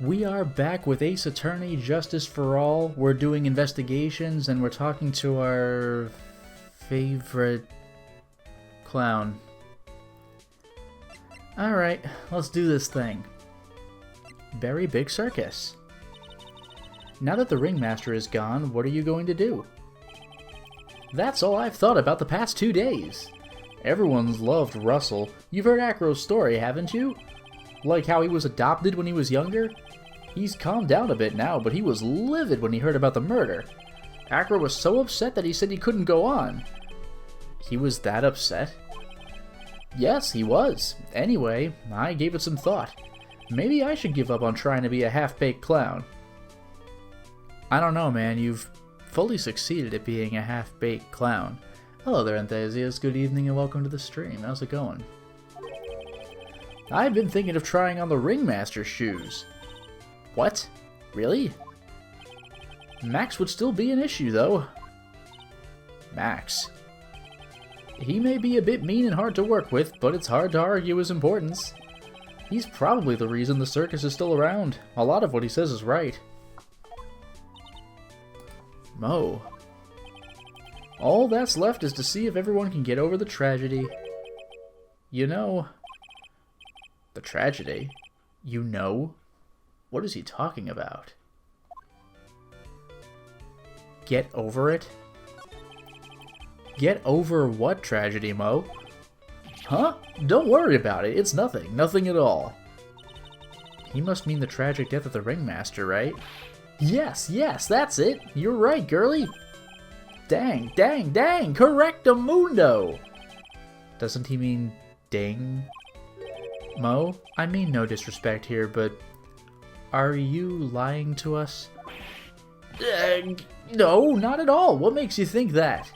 We are back with Ace Attorney, Justice for All. We're doing investigations and we're talking to our favorite clown. Alright, let's do this thing. Very big circus. Now that the ringmaster is gone, what are you going to do? That's all I've thought about the past 2 days. Everyone's loved Russell. You've heard Acro's story, haven't you? Like how he was adopted when he was younger? He's calmed down a bit now, but he was livid when he heard about the murder. Acro was so upset that he said he couldn't go on. He was that upset? Yes, he was. Anyway, I gave it some thought. Maybe I should give up on trying to be a half-baked clown. I don't know, man. You've fully succeeded at being a half-baked clown. Hello there, enthusiasts. Good evening and welcome to the stream. How's it going? I've been thinking of trying on the ringmaster's shoes. What? Really? Max would still be an issue, though. Max. He may be a bit mean and hard to work with, but it's hard to argue his importance. He's probably the reason the circus is still around. A lot of what he says is right. Mo. All that's left is to see if everyone can get over the tragedy. You know... The tragedy? You know? What is he talking about? Get over it? Get over what tragedy, Mo? Huh? Don't worry about it. It's nothing. Nothing at all. He must mean the tragic death of the ringmaster, right? Yes, that's it. You're right, girlie. Dang, correctamundo! Doesn't he mean ding? Mo, I mean no disrespect here, but are you lying to us? No, not at all. What makes you think that?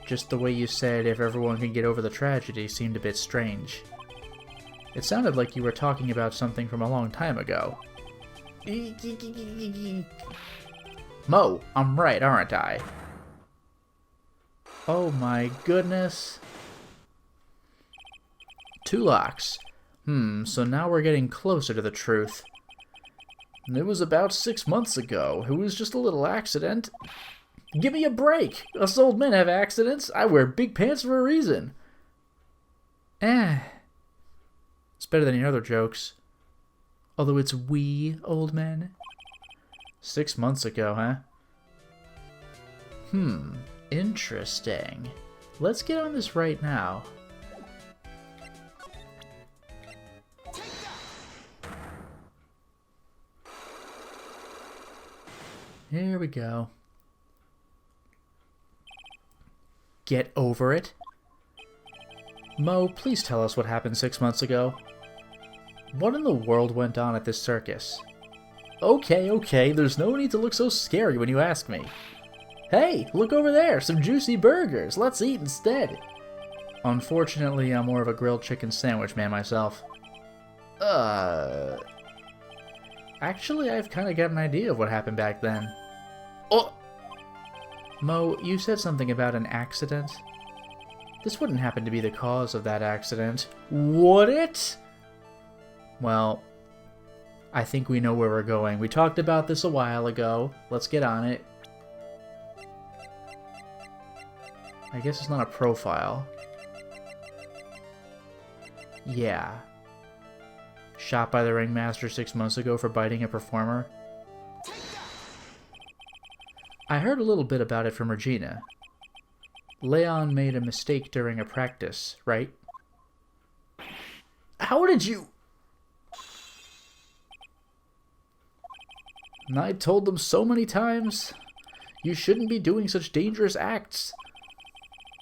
Just the way you said if everyone can get over the tragedy seemed a bit strange. It sounded like you were talking about something from a long time ago. Mo, I'm right, aren't I? Oh my goodness. 2 locks. So now we're getting closer to the truth. It was about 6 months ago. It was just a little accident. Give me a break! Us old men have accidents. I wear big pants for a reason. It's better than your other jokes. Although it's we old men. 6 months ago, huh? Interesting. Let's get on this right now. Here we go. Get over it? Mo, please tell us what happened 6 months ago. What in the world went on at this circus? Okay, there's no need to look so scary when you ask me. Hey, look over there, some juicy burgers. Let's eat instead. Unfortunately, I'm more of a grilled chicken sandwich man myself. Actually, I've kind of got an idea of what happened back then. Oh! Mo, you said something about an accident? This wouldn't happen to be the cause of that accident. Would it? Well, I think we know where we're going. We talked about this a while ago. Let's get on it. I guess it's not a profile. Yeah. Shot by the ringmaster 6 months ago for biting a performer. I heard a little bit about it from Regina. Leon made a mistake during a practice, right? How did you... I told them so many times. You shouldn't be doing such dangerous acts.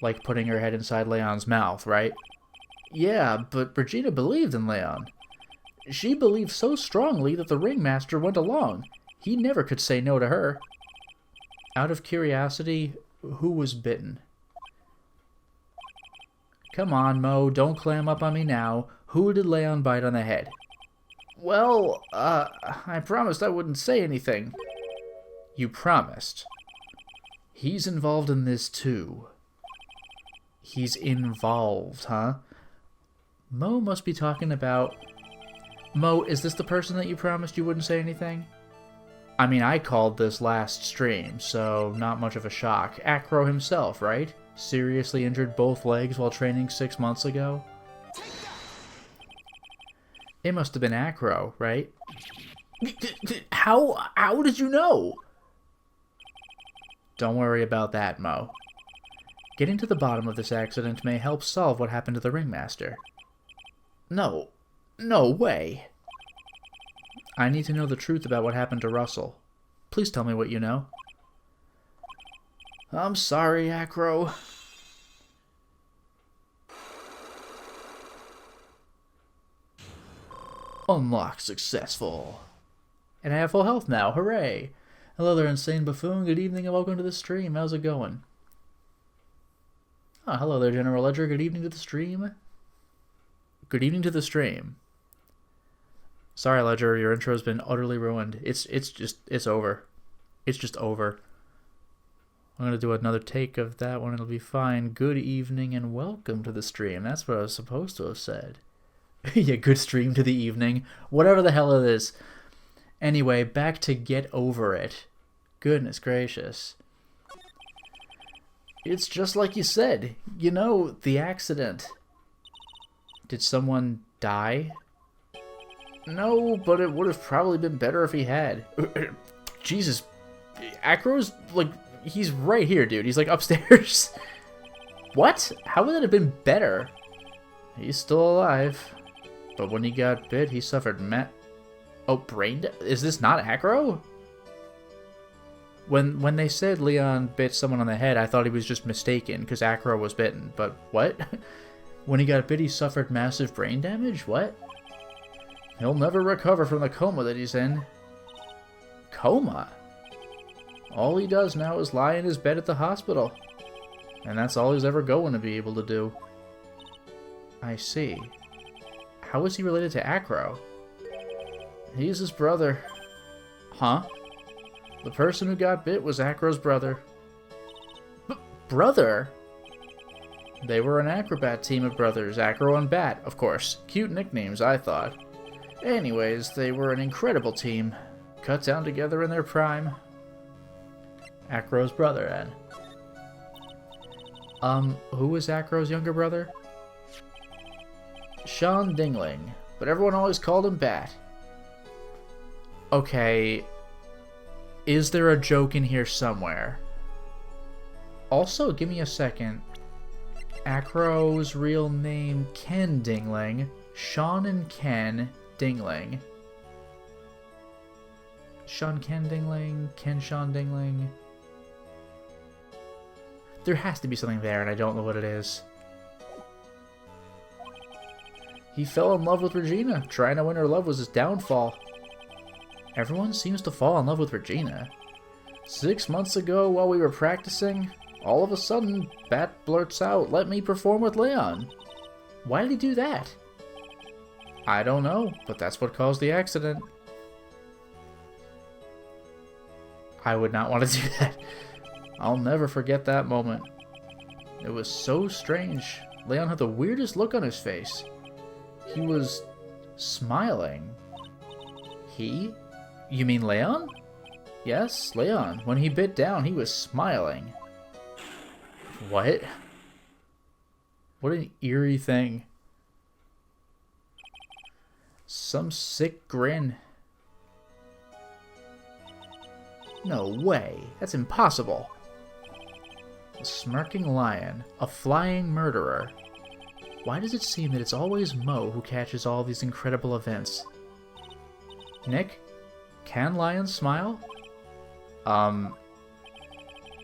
Like putting her head inside Leon's mouth, right? Yeah, but Regina believed in Leon. She believed so strongly that the ringmaster went along. He never could say no to her. Out of curiosity, who was bitten? Come on, Mo, don't clam up on me now. Who did Leon bite on the head? Well, I promised I wouldn't say anything. You promised. He's involved in this too. He's involved, huh? Mo must be talking about Mo, is this the person that you promised you wouldn't say anything? I mean, I called this last stream, so not much of a shock. Acro himself, right? Seriously injured both legs while training 6 months ago? It must have been Acro, right? How did you know? Don't worry about that, Mo. Getting to the bottom of this accident may help solve what happened to the ringmaster. No way. I need to know the truth about what happened to Russell. Please tell me what you know. I'm sorry, Acro. Unlock successful. And I have full health now, hooray! Hello there, Insane Buffoon, good evening and welcome to the stream, how's it going? Oh, hello there, General Ledger, good evening to the stream. Good evening to the stream. Sorry, Ledger, your intro's been utterly ruined. It's over. It's just over. I'm gonna do another take of that one, it'll be fine. Good evening and welcome to the stream. That's what I was supposed to have said. Yeah, good stream to the evening. Whatever the hell it is. Anyway, back to Get Over It. Goodness gracious. It's just like you said. You know, the accident. Did someone die? No, but it would have probably been better if he had. Jesus. Acro's, like, he's right here, dude. He's, like, upstairs. What? How would that have been better? He's still alive. But when he got bit, he suffered Is this not Acro? When they said Leon bit someone on the head, I thought he was just mistaken, because Acro was bitten. But what? When he got bit, he suffered massive brain damage? What? He'll never recover from the coma that he's in. Coma? All he does now is lie in his bed at the hospital. And that's all he's ever going to be able to do. I see. How is he related to Acro? He's his brother. Huh? The person who got bit was Acro's brother. Brother? They were an acrobat team of brothers, Acro and Bat, of course. Cute nicknames, I thought. Anyways, they were an incredible team. Cut down together in their prime. Acro's brother, Ed. Who was Acro's younger brother? Sean Dingling, but everyone always called him Bat. Okay, is there a joke in here somewhere? Also, give me a second. Acro's real name, Ken Dingling. Sean and Ken Dingling. Sean Ken Dingling, Ken Sean Dingling. There has to be something there, and I don't know what it is. He fell in love with Regina. Trying to win her love was his downfall. Everyone seems to fall in love with Regina. 6 months ago, while we were practicing, all of a sudden, Bat blurts out, "Let me perform with Leon." Why did he do that? I don't know, but that's what caused the accident. I would not want to do that. I'll never forget that moment. It was so strange. Leon had the weirdest look on his face. He was smiling. He? You mean Leon? Yes, Leon. When he bit down, he was smiling. What? What an eerie thing. Some sick grin. No way. That's impossible. A smirking lion. A flying murderer. Why does it seem that it's always Mo who catches all these incredible events? Nick? Can lions smile?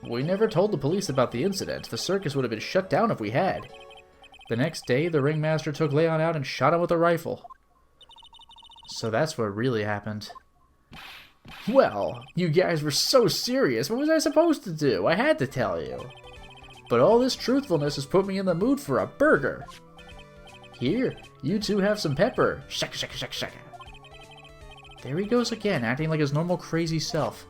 We never told the police about the incident. The circus would have been shut down if we had. The next day, the ringmaster took Leon out and shot him with a rifle. So that's what really happened. Well, you guys were so serious. What was I supposed to do? I had to tell you. But all this truthfulness has put me in the mood for a burger. Here, you two have some pepper. Shaka, shaka, shaka, shaka. There he goes again, acting like his normal crazy self.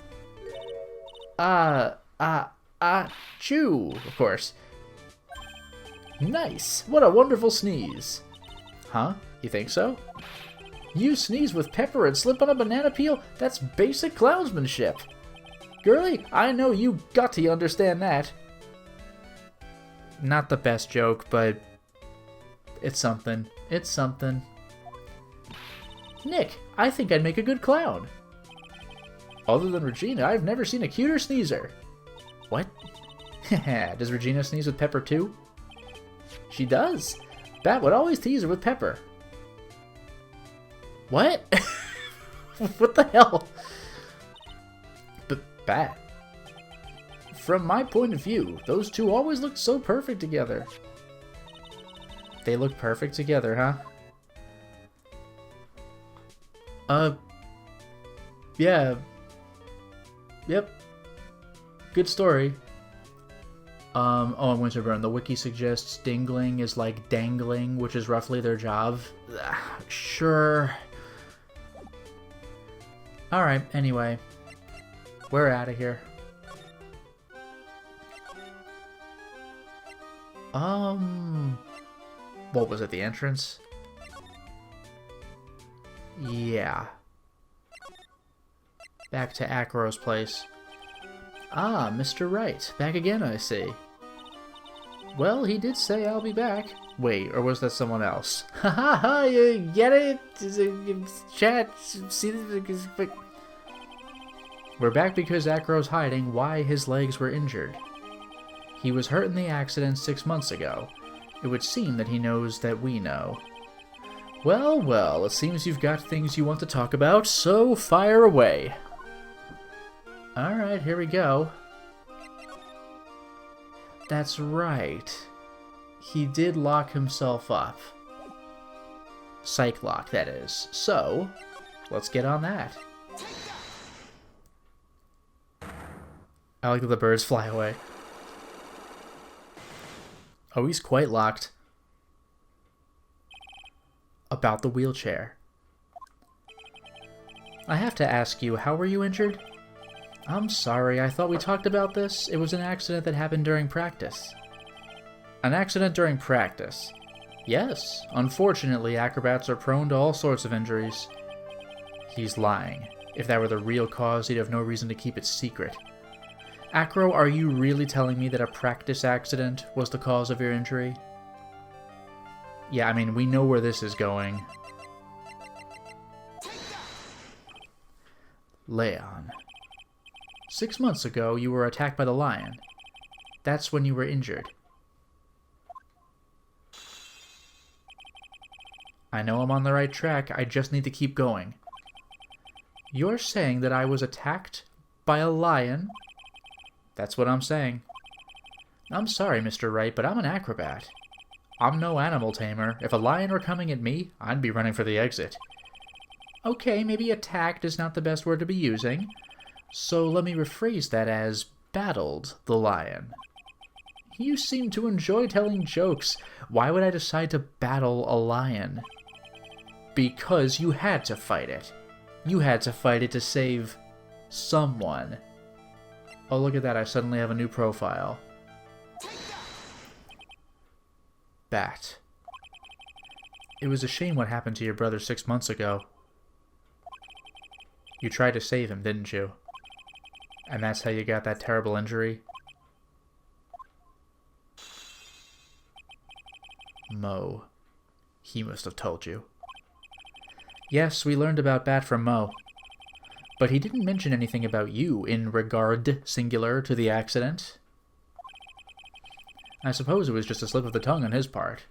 Chew, of course. Nice. What a wonderful sneeze. Huh? You think so? You sneeze with pepper and slip on a banana peel? That's basic clownsmanship. Girly, I know you got to understand that. Not the best joke, but it's something. It's something. Nick, I think I'd make a good clown. Other than Regina, I've never seen a cuter sneezer. What? Does Regina sneeze with pepper too? She does. Bat would always tease her with pepper. What? What the hell? But Bat. From my point of view, those two always looked so perfect together. They look perfect together, huh? Yeah. Yep. Good story. Oh, and Winterburn, the wiki suggests dingling is like dangling, which is roughly their job. Sure. Alright, anyway. We're out of here. What was it, the entrance? Yeah. Back to Acro's place. Ah, Mr. Wright. Back again, I see. Well, he did say I'll be back. Wait, or was that someone else? Ha ha ha, you get it? Chat, see this? We're back because Acro's hiding why his legs were injured. He was hurt in the accident 6 months ago. It would seem that he knows that we know. Well, well, it seems you've got things you want to talk about, so fire away. Alright, here we go. That's right. He did lock himself up. Psych lock, that is. So, let's get on that. I like that the birds fly away. Oh, he's quite locked. About the wheelchair. I have to ask you, how were you injured? I'm sorry, I thought we talked about this. It was an accident that happened during practice. An accident during practice? Yes. Unfortunately, acrobats are prone to all sorts of injuries. He's lying. If that were the real cause, he'd have no reason to keep it secret. Acro, are you really telling me that a practice accident was the cause of your injury? Yeah, I mean, we know where this is going. Leon. 6 months ago, you were attacked by the lion. That's when you were injured. I know I'm on the right track, I just need to keep going. You're saying that I was attacked by a lion? That's what I'm saying. I'm sorry, Mr. Wright, but I'm an acrobat. I'm no animal tamer. If a lion were coming at me, I'd be running for the exit. Okay, maybe attacked is not the best word to be using. So let me rephrase that as battled the lion. You seem to enjoy telling jokes. Why would I decide to battle a lion? Because you had to fight it. You had to fight it to save someone. Oh, look at that, I suddenly have a new profile. Bat. It was a shame what happened to your brother 6 months ago. You tried to save him, didn't you? And that's how you got that terrible injury? Mo. He must have told you. Yes, we learned about Bat from Mo. But he didn't mention anything about you in regard, singular, to the accident. I suppose it was just a slip of the tongue on his part.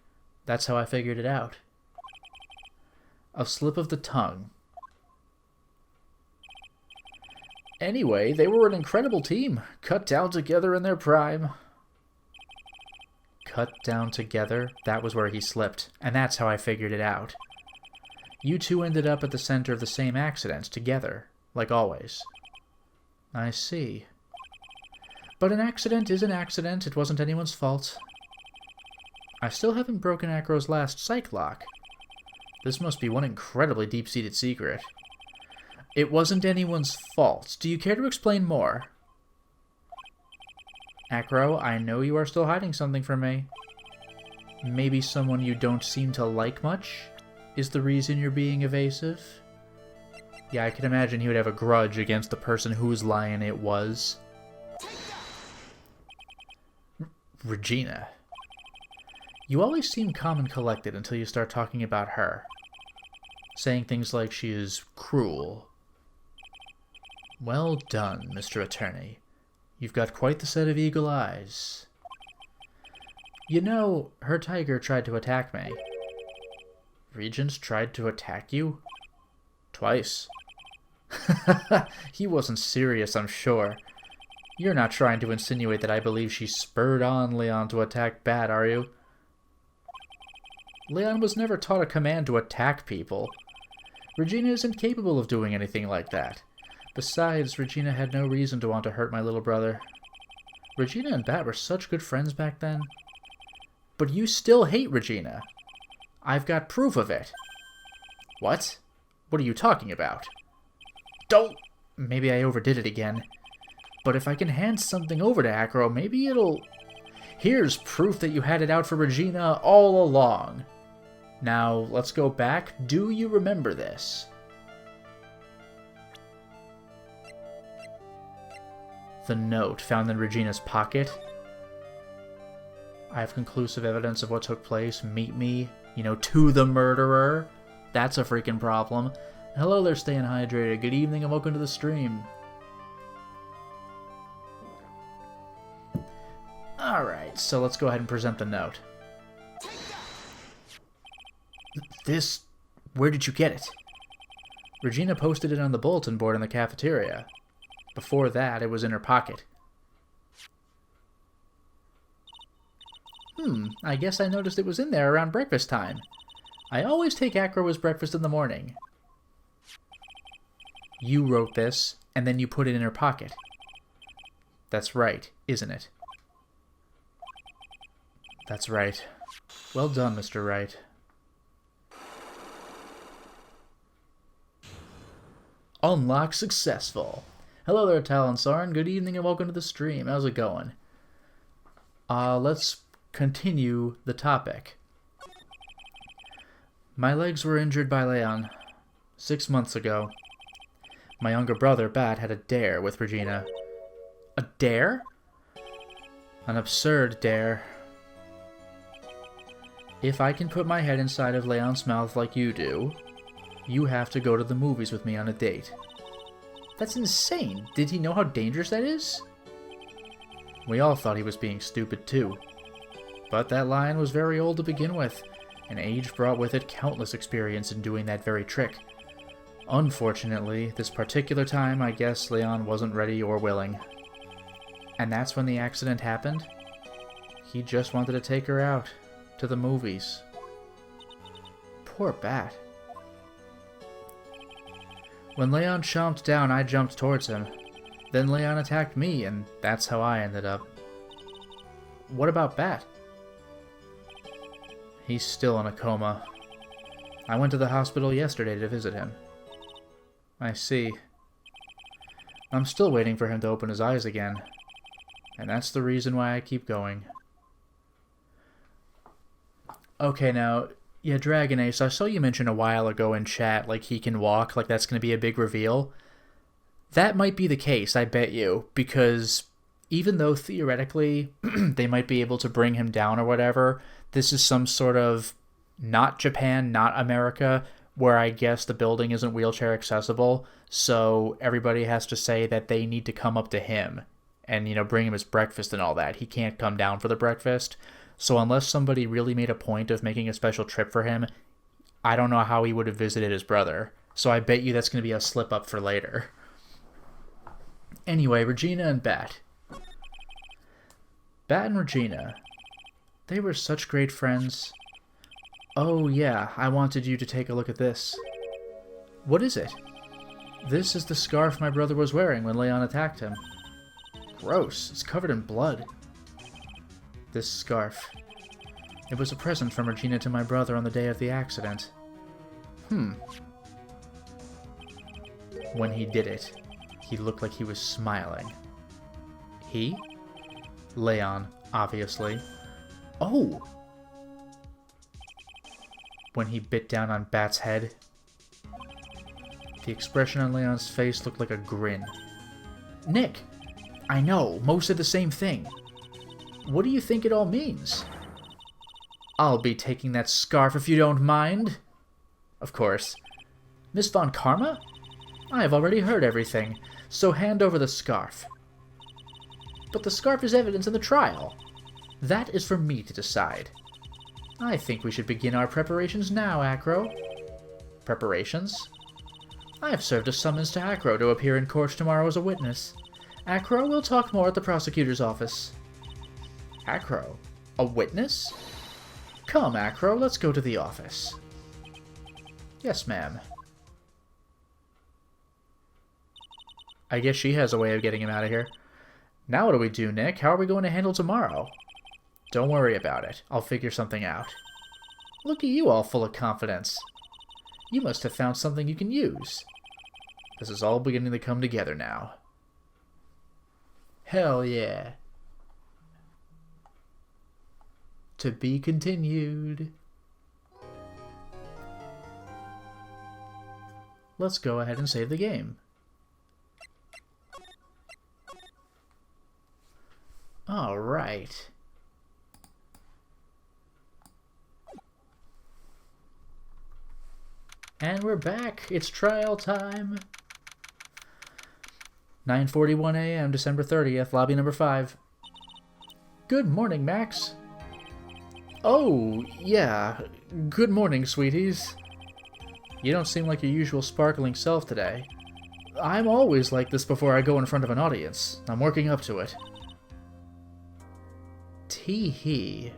That's how I figured it out. A slip of the tongue. Anyway, they were an incredible team, cut down together in their prime. Cut down together? That was where he slipped, and that's how I figured it out. You two ended up at the center of the same accident, together, like always. I see. But an accident is an accident, it wasn't anyone's fault. I still haven't broken Acro's last psych lock. This must be one incredibly deep-seated secret. It wasn't anyone's fault. Do you care to explain more? Acro, I know you are still hiding something from me. Maybe someone you don't seem to like much? is the reason you're being evasive? Yeah, I can imagine he would have a grudge against the person whose lion it was. Regina. You always seem calm and collected until you start talking about her. Saying things like she is cruel. Well done, Mr. Attorney. You've got quite the set of eagle eyes. You know, her tiger tried to attack me. Regent's tried to attack you? Twice. He wasn't serious, I'm sure. You're not trying to insinuate that I believe she spurred on Leon to attack Bat, are you? Leon was never taught a command to attack people. Regina isn't capable of doing anything like that. Besides, Regina had no reason to want to hurt my little brother. Regina and Bat were such good friends back then. But you still hate Regina. I've got proof of it. What? What are you talking about? Don't... Maybe I overdid it again. But if I can hand something over to Acro, maybe it'll... Here's proof that you had it out for Regina all along. Now, let's go back. Do you remember this? The note found in Regina's pocket. I have conclusive evidence of what took place. Meet me, you know, to the murderer. That's a freaking problem. Hello there, staying hydrated. Good evening and welcome to the stream. Alright, so let's go ahead and present the note. This... Where did you get it? Regina posted it on the bulletin board in the cafeteria. Before that, it was in her pocket. I guess I noticed it was in there around breakfast time. I always take Acro as breakfast in the morning. You wrote this, and then you put it in her pocket. That's right, isn't it? That's right. Well done, Mr. Wright. Unlock successful. Hello there, Talonsaurn. Good evening and welcome to the stream. How's it going? Let's continue the topic. My legs were injured by Leon 6 months ago. My younger brother, Bat, had a dare with Regina. A dare? An absurd dare. If I can put my head inside of Leon's mouth like you do, you have to go to the movies with me on a date. That's insane. Did he know how dangerous that is? We all thought he was being stupid too. But that lion was very old to begin with, and age brought with it countless experience in doing that very trick. Unfortunately, this particular time, I guess Leon wasn't ready or willing. And that's when the accident happened? He just wanted to take her out. To the movies. Poor Bat. When Leon chomped down, I jumped towards him. Then Leon attacked me, and that's how I ended up. What about Bat? He's still in a coma. I went to the hospital yesterday to visit him. I see. I'm still waiting for him to open his eyes again. And that's the reason why I keep going. Okay, now, yeah, Dragon Ace, I saw you mention a while ago in chat, like, he can walk, like that's going to be a big reveal. That might be the case, I bet you, because even though theoretically they might be able to bring him down or whatever, this is some sort of not Japan, not America, where I guess the building isn't wheelchair accessible, so everybody has to say that they need to come up to him and, you know, bring him his breakfast and all that. He can't come down for the breakfast. So unless somebody really made a point of making a special trip for him, I don't know how he would have visited his brother. So I bet you that's going to be a slip-up for later. Anyway, Regina and Bat. Bat and Regina. They were such great friends. Oh yeah, I wanted you to take a look at this. What is it? This is the scarf my brother was wearing when Leon attacked him. Gross, it's covered in blood. This scarf. It was a present from Regina to my brother on the day of the accident. When he did it, he looked like he was smiling. He? Leon, obviously. Oh! when he bit down on Bat's head. The expression on Leon's face looked like a grin. Nick! I know, Mo said the same thing. What do you think it all means? I'll be taking that scarf if you don't mind. Of course. Miss Von Karma? I have already heard everything, so hand over the scarf. But the scarf is evidence in the trial. That is for me to decide. I think we should begin our preparations now, Acro. Preparations? I have served a summons to Acro to appear in court tomorrow as a witness. Acro will talk more at the prosecutor's office. Acro? A witness? Come, Acro, let's go to the office. Yes, ma'am. I guess she has a way of getting him out of here. Now what do we do, Nick? How are we going to handle tomorrow? Don't worry about it. I'll figure something out. Look at you all full of confidence. You must have found something you can use. This is all beginning to come together now. Hell yeah. To be continued. Let's go ahead and save the game. Alright. And we're back. It's trial time. 9:41 a.m. December 30th, lobby number 5. Good morning, Max. Oh, yeah. Good morning, sweeties. You don't seem like your usual sparkling self today. I'm always like this before I go in front of an audience. I'm working up to it. Tee-hee.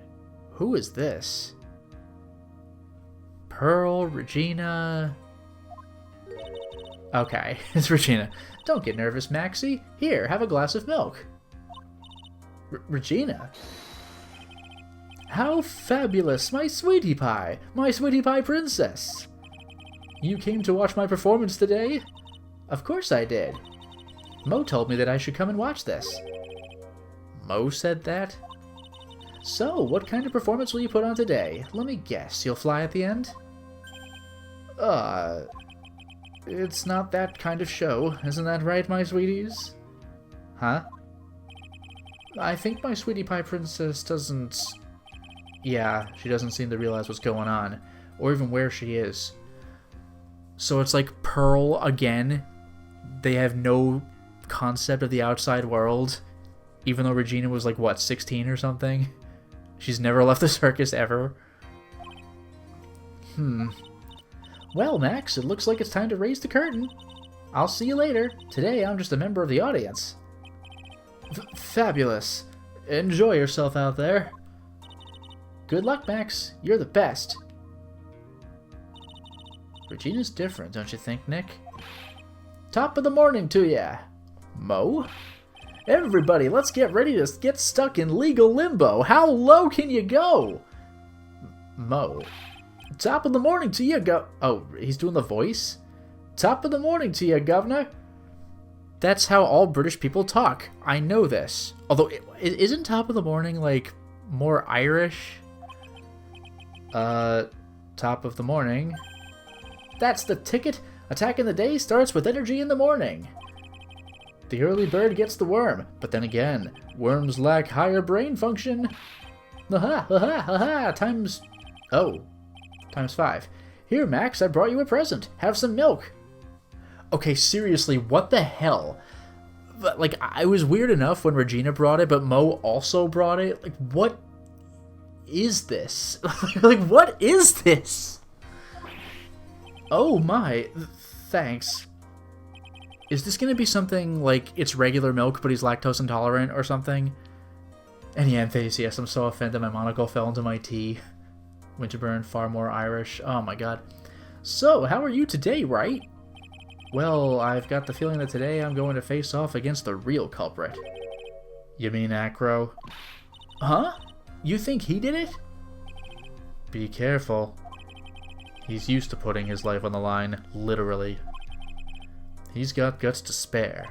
Who is this? Pearl, Regina... Okay, it's Regina. Don't get nervous, Maxie. Here, have a glass of milk. Regina? How fabulous! My sweetie pie! My sweetie pie princess! You came to watch my performance today? Of course I did. Mo told me that I should come and watch this. Mo said that? So, what kind of performance will you put on today? Let me guess, you'll fly at the end? It's not that kind of show, isn't that right, my sweeties? Huh? I think my sweetie pie princess doesn't... Yeah, she doesn't seem to realize what's going on, or even where she is. So it's like Pearl again. They have no concept of the outside world, even though Regina was like, what, 16 or something? She's never left the circus ever. Well, Max, it looks like it's time to raise the curtain. I'll see you later. Today, I'm just a member of the audience. Fabulous. Enjoy yourself out there. Good luck, Max. You're the best. Regina's different, don't you think, Nick? Top of the morning to ya. Mo? Everybody, let's get ready to get stuck in legal limbo. How low can you go? Mo. Top of the morning to you, Oh, he's doing the voice? Top of the morning to you, Governor. That's how all British people talk. I know this. Although, isn't top of the morning, like, more Irish? Top of the morning. That's the ticket. Attack in the day starts with energy in the morning. The early bird gets the worm, but then again, worms lack higher brain function. Aha, aha, aha, times 5. Here, Max, I brought you a present. Have some milk. Okay, seriously, what the hell? Like, I was weird enough when Regina brought it, but Mo also brought it. Like, what is this? Like, what is this? Oh my, thanks. Is this gonna be something like it's regular milk, but he's lactose intolerant or something? And yeah, yes, I'm so offended my monocle fell into my tea. Winterburn, far more Irish. Oh my god. So, how are you today, Wright? Well, I've got the feeling that today I'm going to face off against the real culprit. You mean Acro? Huh? You think he did it? Be careful. He's used to putting his life on the line, literally. He's got guts to spare.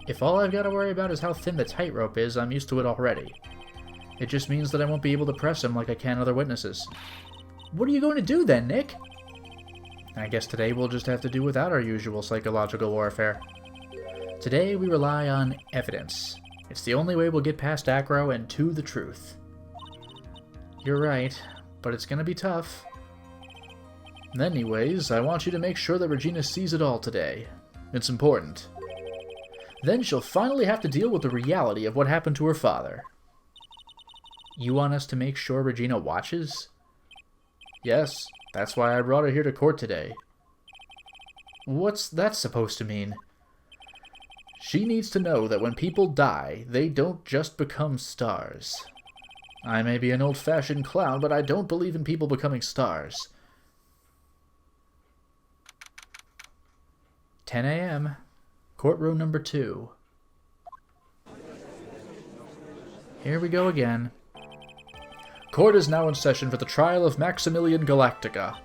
If all I've got to worry about is how thin the tightrope is, I'm used to it already. It just means that I won't be able to press him like I can other witnesses. What are you going to do then, Nick? I guess today we'll just have to do without our usual psychological warfare. Today we rely on evidence. It's the only way we'll get past Acro and to the truth. You're right, but it's gonna be tough. Anyways, I want you to make sure that Regina sees it all today. It's important. Then she'll finally have to deal with the reality of what happened to her father. You want us to make sure Regina watches? Yes, that's why I brought her here to court today. What's that supposed to mean? She needs to know that when people die, they don't just become stars. I may be an old-fashioned clown, but I don't believe in people becoming stars. 10 a.m. Courtroom number 2. Here we go again. Court is now in session for the trial of Maximilian Galactica.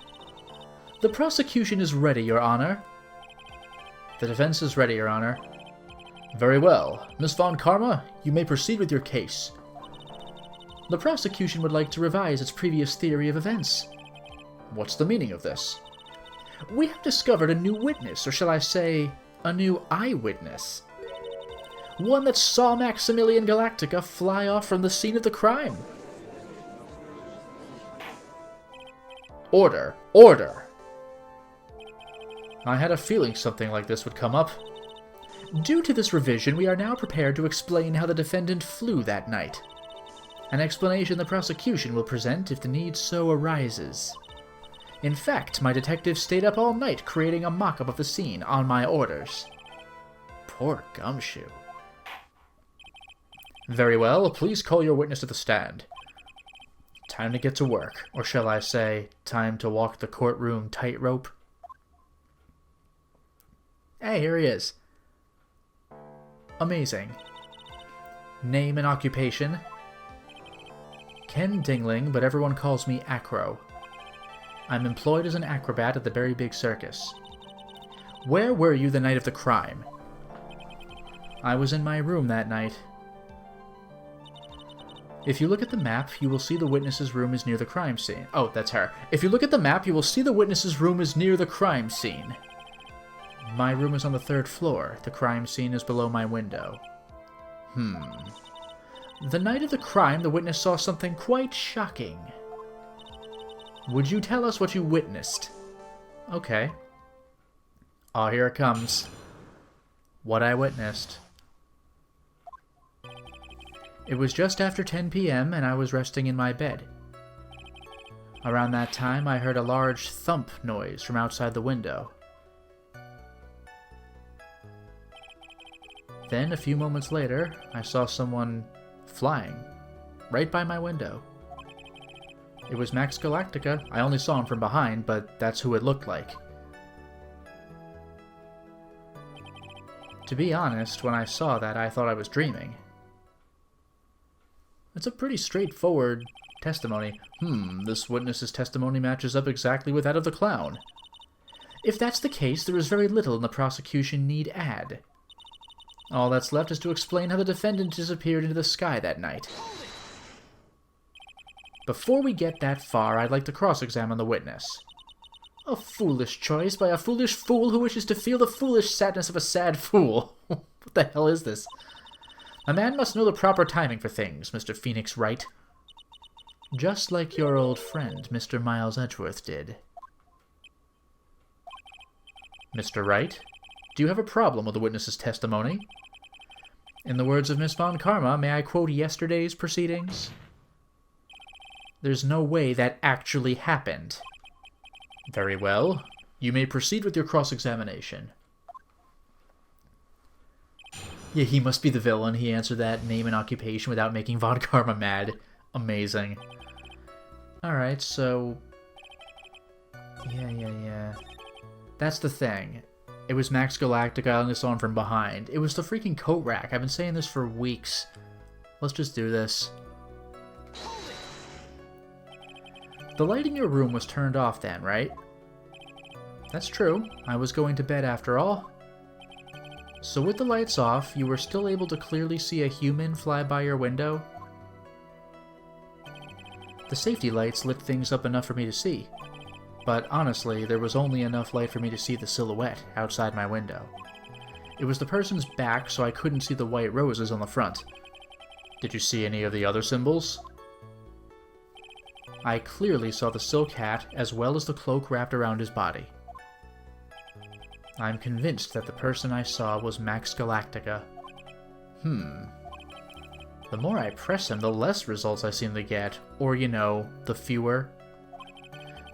The prosecution is ready, Your Honor. The defense is ready, Your Honor. Very well. Miss Von Karma, you may proceed with your case. The prosecution would like to revise its previous theory of events. What's the meaning of this? We have discovered a new witness, or shall I say, a new eyewitness. One that saw Maximilian Galactica fly off from the scene of the crime. Order! Order! I had a feeling something like this would come up. Due to this revision, we are now prepared to explain how the defendant flew that night. An explanation the prosecution will present if the need so arises. In fact, my detective stayed up all night creating a mock-up of the scene on my orders. Poor Gumshoe. Very well, please call your witness to the stand. Time to get to work, or shall I say, time to walk the courtroom tightrope. Hey, here he is. Amazing. Name and occupation? Ken Dingling, but everyone calls me Acro. I'm employed as an acrobat at the Very Big Circus. Where were you the night of the crime? I was in my room that night. If you look at the map, you will see the witness's room is near the crime scene. Oh, that's her. If you look at the map, you will see the witness's room is near the crime scene. My room is on the 3rd floor. The crime scene is below my window. The night of the crime, the witness saw something quite shocking. Would you tell us what you witnessed? Okay. Oh, here it comes. What I witnessed. It was just after 10 p.m. and I was resting in my bed. Around that time, I heard a large thump noise from outside the window. Then, a few moments later, I saw someone flying right by my window. It was Max Galactica. I only saw him from behind, but that's who it looked like. To be honest, when I saw that, I thought I was dreaming. It's a pretty straightforward testimony. This witness's testimony matches up exactly with that of the clown. If that's the case, there is very little the prosecution need add. All that's left is to explain how the defendant disappeared into the sky that night. Before we get that far, I'd like to cross-examine the witness. A foolish choice by a foolish fool who wishes to feel the foolish sadness of a sad fool. What the hell is this? A man must know the proper timing for things, Mr. Phoenix Wright. Just like your old friend, Mr. Miles Edgeworth did. Mr. Wright, do you have a problem with the witness's testimony? In the words of Miss Von Karma, may I quote yesterday's proceedings? There's no way that actually happened. Very well. You may proceed with your cross-examination. Yeah, he must be the villain. He answered that name and occupation without making Von Karma mad. Amazing. Alright, so... Yeah. That's the thing. It was Max Galactica. I only saw him from behind. It was the freaking coat rack. I've been saying this for weeks. Let's just do this. The light in your room was turned off then, right? That's true. I was going to bed after all. So with the lights off, you were still able to clearly see a human fly by your window? The safety lights lit things up enough for me to see. But honestly, there was only enough light for me to see the silhouette outside my window. It was the person's back, so I couldn't see the white roses on the front. Did you see any of the other symbols? I clearly saw the silk hat as well as the cloak wrapped around his body. I'm convinced that the person I saw was Max Galactica. The more I press him, the less results I seem to get, or, you know, the fewer.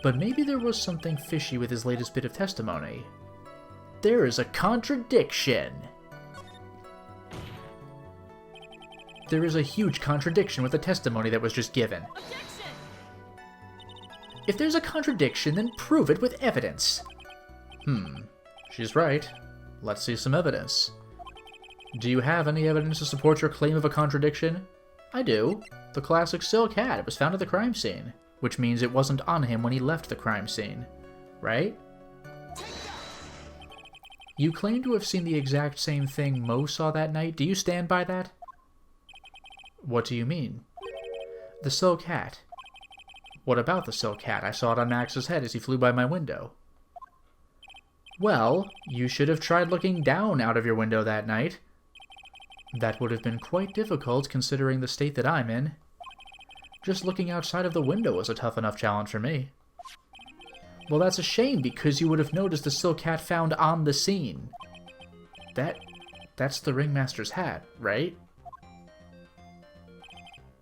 But maybe there was something fishy with his latest bit of testimony. There is a contradiction! There is a huge contradiction with the testimony that was just given. Objection! If there's a contradiction, then prove it with evidence. She's right. Let's see some evidence. Do you have any evidence to support your claim of a contradiction? I do. The classic silk hat. It was found at the crime scene. Which means it wasn't on him when he left the crime scene. Right? You claim to have seen the exact same thing Mo saw that night. Do you stand by that? What do you mean? The silk hat. What about the silk hat? I saw it on Max's head as he flew by my window. Well, you should have tried looking down out of your window that night. That would have been quite difficult considering the state that I'm in. Just looking outside of the window was a tough enough challenge for me. Well, that's a shame because you would have noticed the silk hat found on the scene. That's the ringmaster's hat, right?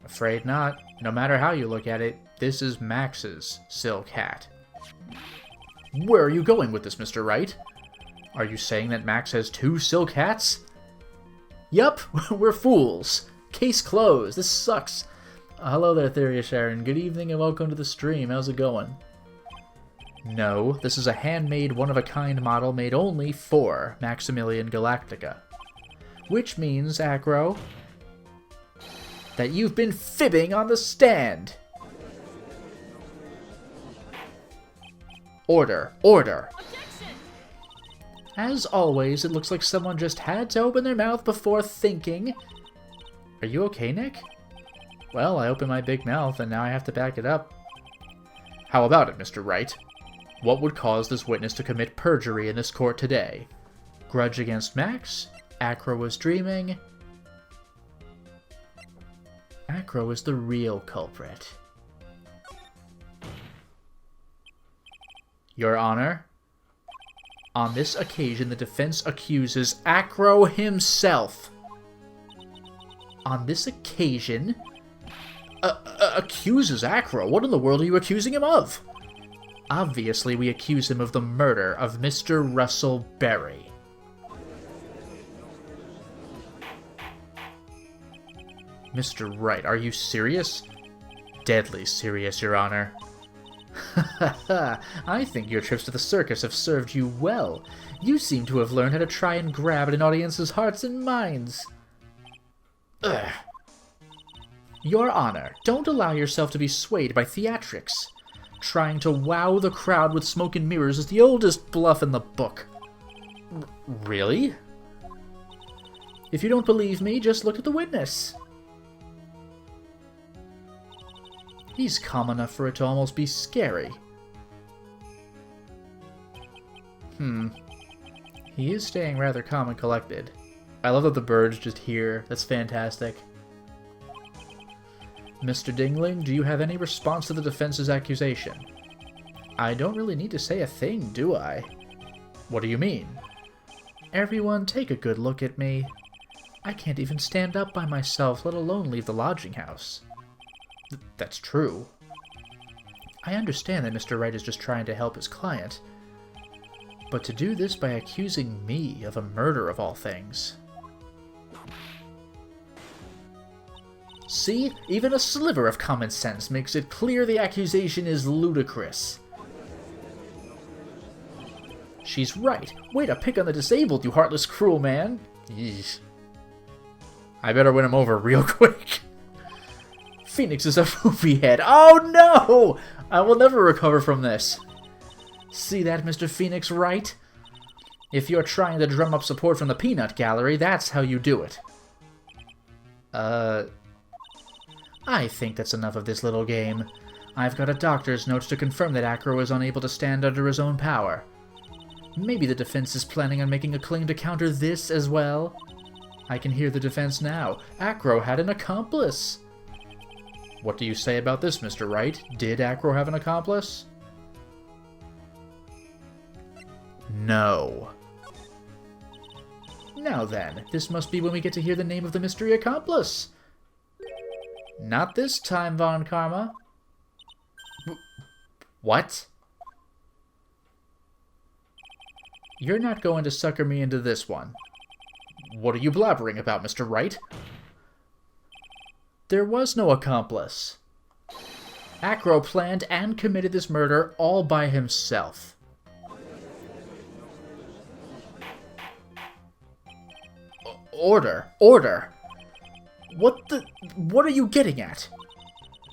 Afraid not. No matter how you look at it, this is Max's silk hat. Where are you going with this, Mr. Wright? Are you saying that Max has 2 silk hats? Yup, we're fools. Case closed. This sucks. Hello there, Theria Sharon. Good evening and welcome to the stream. How's it going? No, this is a handmade, one-of-a-kind model made only for Maximilian Galactica. Which means, Acro, that you've been fibbing on the stand. Order. Order. Objection. As always, it looks like someone just had to open their mouth before thinking. Are you okay, Nick? Well, I opened my big mouth, and now I have to back it up. How about it, Mr. Wright? What would cause this witness to commit perjury in this court today? Grudge against Max? Acro was dreaming? Acro is the real culprit. Your Honor, on this occasion the defense accuses Acro himself. On this occasion? Accuses Acro? What in the world are you accusing him of? Obviously, we accuse him of the murder of Mr. Russell Berry. Mr. Wright, are you serious? Deadly serious, Your Honor. I think your trips to the circus have served you well. You seem to have learned how to try and grab at an audience's hearts and minds. Ugh. Your Honor, don't allow yourself to be swayed by theatrics. Trying to wow the crowd with smoke and mirrors is the oldest bluff in the book. Really? If you don't believe me, just look at the witness. He's calm enough for it to almost be scary. He is staying rather calm and collected. I love that the bird's just here. That's fantastic. Mr. Dingling, do you have any response to the defense's accusation? I don't really need to say a thing, do I? What do you mean? Everyone, take a good look at me. I can't even stand up by myself, let alone leave the lodging house. That's true. I understand that Mr. Wright is just trying to help his client, but to do this by accusing me of a murder of all things... See? Even a sliver of common sense makes it clear the accusation is ludicrous. She's right. Way to pick on the disabled, you heartless, cruel man. Yeesh. I better win him over real quick. Phoenix is a movie head. Oh no! I will never recover from this. See that, Mr. Phoenix Wright? If you're trying to drum up support from the peanut gallery, that's how you do it. I think that's enough of this little game. I've got a doctor's note to confirm that Acro is unable to stand under his own power. Maybe the defense is planning on making a claim to counter this as well? I can hear the defense now. Acro had an accomplice! What do you say about this, Mr. Wright? Did Acro have an accomplice? No. Now then, this must be when we get to hear the name of the mystery accomplice. Not this time, Von Karma. What? You're not going to sucker me into this one. What are you blabbering about, Mr. Wright? There was no accomplice. Acro planned and committed this murder all by himself. Order! Order! What are you getting at?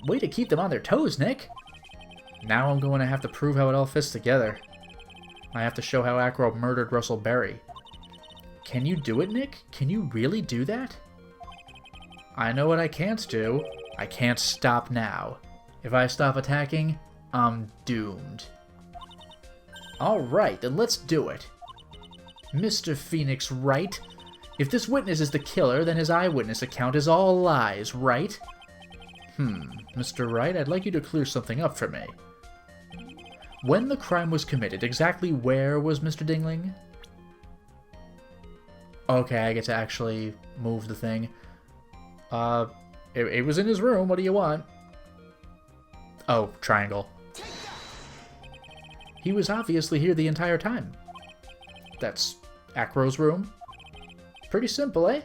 Way to keep them on their toes, Nick. Now I'm going to have to prove how it all fits together. I have to show how Acro murdered Russell Berry. Can you do it, Nick? Can you really do that? I know what I can't do. I can't stop now. If I stop attacking, I'm doomed. Alright, then let's do it. Mr. Phoenix Wright, if this witness is the killer, then his eyewitness account is all lies, right? Mr. Wright, I'd like you to clear something up for me. When the crime was committed, exactly where was Mr. Dingling? Okay, I get to actually move the thing. It was in his room. What do you want? Oh, triangle. He was obviously here the entire time. That's Acro's room. Pretty simple, eh?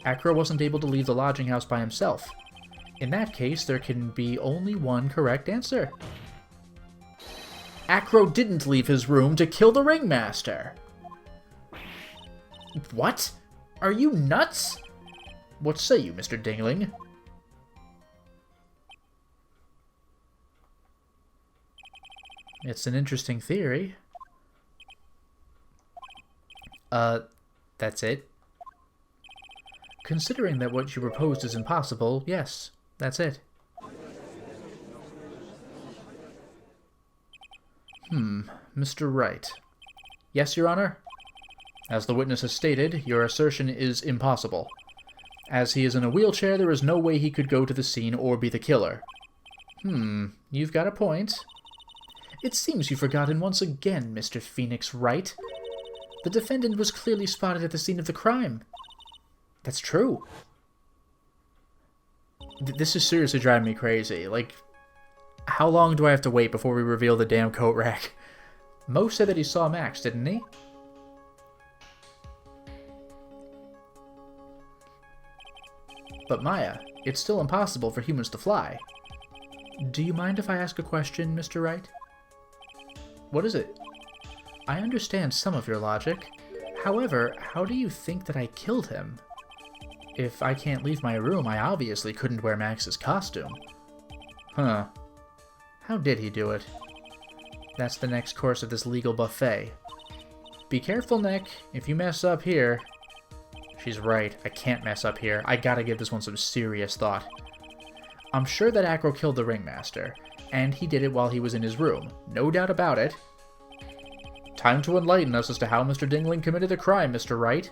Acro wasn't able to leave the lodging house by himself. In that case, there can be only one correct answer. Acro didn't leave his room to kill the ringmaster. What? Are you nuts? What say you, Mr. Dingling? It's an interesting theory. That's it? Considering that what you proposed is impossible, yes, that's it. Mr. Wright. Yes, Your Honor? As the witness has stated, your assertion is impossible. As he is in a wheelchair, there is no way he could go to the scene or be the killer. You've got a point. It seems you've forgotten once again, Mr. Phoenix Wright. The defendant was clearly spotted at the scene of the crime. That's true. This is seriously driving me crazy. Like, how long do I have to wait before we reveal the damn coat rack? Mo said that he saw Max, didn't he? But Maya, it's still impossible for humans to fly. Do you mind if I ask a question, Mr. Wright? What is it? I understand some of your logic. However, how do you think that I killed him? If I can't leave my room, I obviously couldn't wear Max's costume. Huh. How did he do it? That's the next course of this legal buffet. Be careful, Nick. If you mess up here... She's right. I can't mess up here. I gotta give this one some serious thought. I'm sure that Acro killed the ringmaster, and he did it while he was in his room. No doubt about it. Time to enlighten us as to how Mr. Dingling committed the crime, Mr. Wright.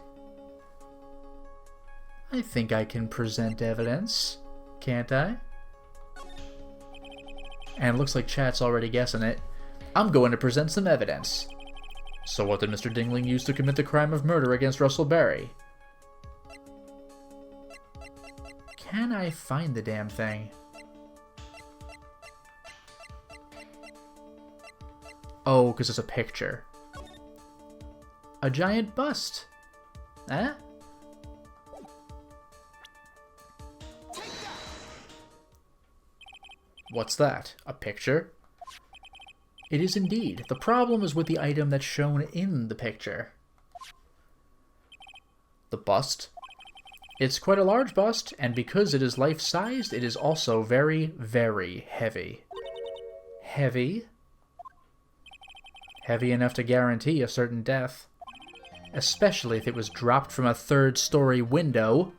I think I can present evidence, can't I? And it looks like chat's already guessing it. I'm going to present some evidence. So what did Mr. Dingling use to commit the crime of murder against Russell Berry? Can I find the damn thing? Oh, because it's a picture. A giant bust. Eh? What's that? A picture? It is indeed. The problem is with the item that's shown in the picture. The bust? It's quite a large bust, and because it is life-sized, it is also very, very heavy. Heavy? Heavy enough to guarantee a certain death. Especially if it was dropped from a third-story window.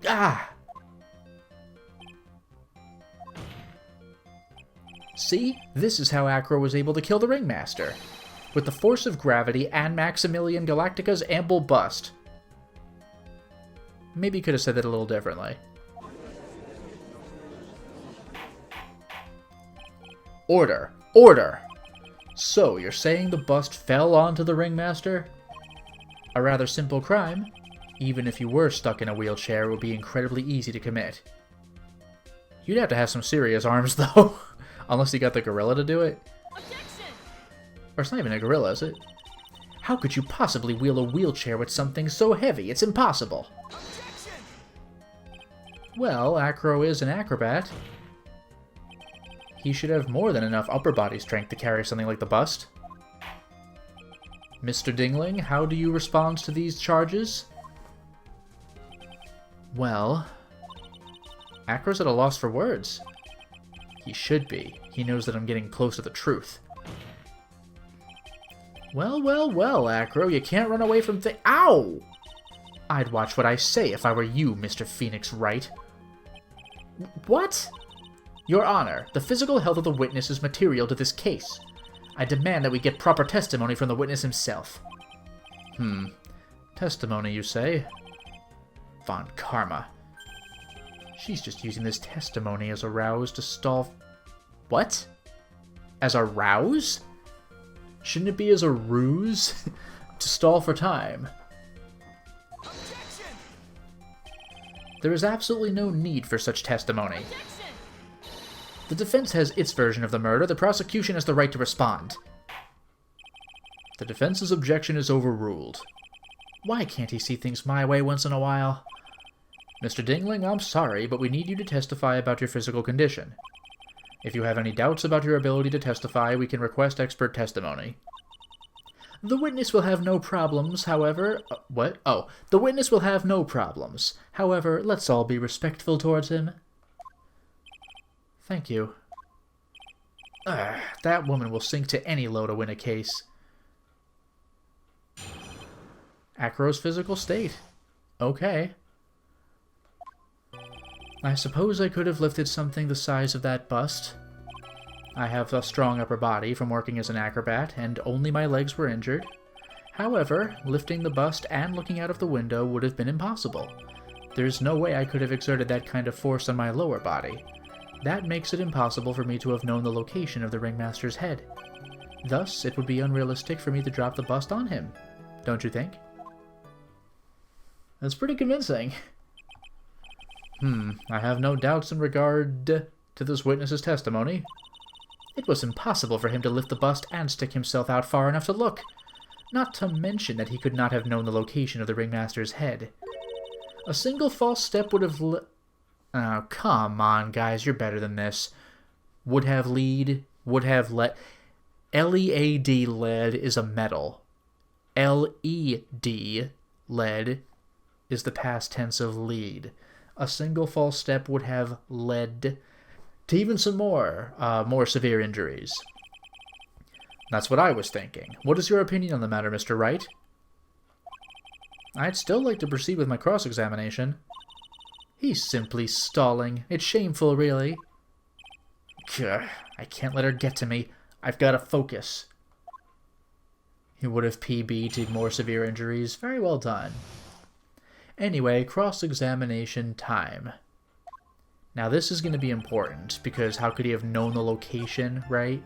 Ah! See? This is how Acro was able to kill the Ringmaster. With the force of gravity and Maximilian Galactica's ample bust. Maybe you could have said that a little differently. Order! Order! So, you're saying the bust fell onto the Ringmaster? A rather simple crime. Even if you were stuck in a wheelchair, it would be incredibly easy to commit. You'd have to have some serious arms, though. Unless you got the gorilla to do it. Objection! Or it's not even a gorilla, is it? How could you possibly wheel a wheelchair with something so heavy? It's impossible. Objection! Well, Acro is an acrobat. He should have more than enough upper body strength to carry something like the bust. Mr. Dingling, how do you respond to these charges? Well, Acro's at a loss for words. He should be. He knows that I'm getting close to the truth. Well, well, well, Acro, you can't run away from Ow! I'd watch what I say if I were you, Mr. Phoenix Wright. What? Your Honor, the physical health of the witness is material to this case. I demand that we get proper testimony from the witness himself. Testimony, you say? Von Karma. She's just using this testimony as a rouse to stall... What? As a rouse? Shouldn't it be as a ruse? To stall for time. Objection! There is absolutely no need for such testimony. Objection! The defense has its version of the murder. The prosecution has the right to respond. The defense's objection is overruled. Why can't he see things my way once in a while? Mr. Dingling, I'm sorry, but we need you to testify about your physical condition. If you have any doubts about your ability to testify, we can request expert testimony. The witness will have no problems, however... What? Oh, the witness will have no problems. However, let's all be respectful towards him. Thank you. That woman will sink to any low to win a case. Acro's physical state. Okay. I suppose I could have lifted something the size of that bust. I have a strong upper body from working as an acrobat, and only my legs were injured. However, lifting the bust and looking out of the window would have been impossible. There's no way I could have exerted that kind of force on my lower body. That makes it impossible for me to have known the location of the Ringmaster's head. Thus, it would be unrealistic for me to drop the bust on him. Don't you think? That's pretty convincing. I have no doubts in regard to this witness's testimony. It was impossible for him to lift the bust and stick himself out far enough to look. Not to mention that he could not have known the location of the Ringmaster's head. A single false step would have Oh, come on, guys, you're better than this. Would have lead, would have let... L-E-A-D, lead, is a metal. L-E-D, lead, is the past tense of lead. A single false step would have led to even some more severe injuries. That's what I was thinking. What is your opinion on the matter, Mr. Wright? I'd still like to proceed with my cross-examination. He's simply stalling. It's shameful, really. Gah, I can't let her get to me. I've got to focus. He would have PB'd to more severe injuries. Very well done. Anyway, cross-examination time. Now this is going to be important, because how could he have known the location, right?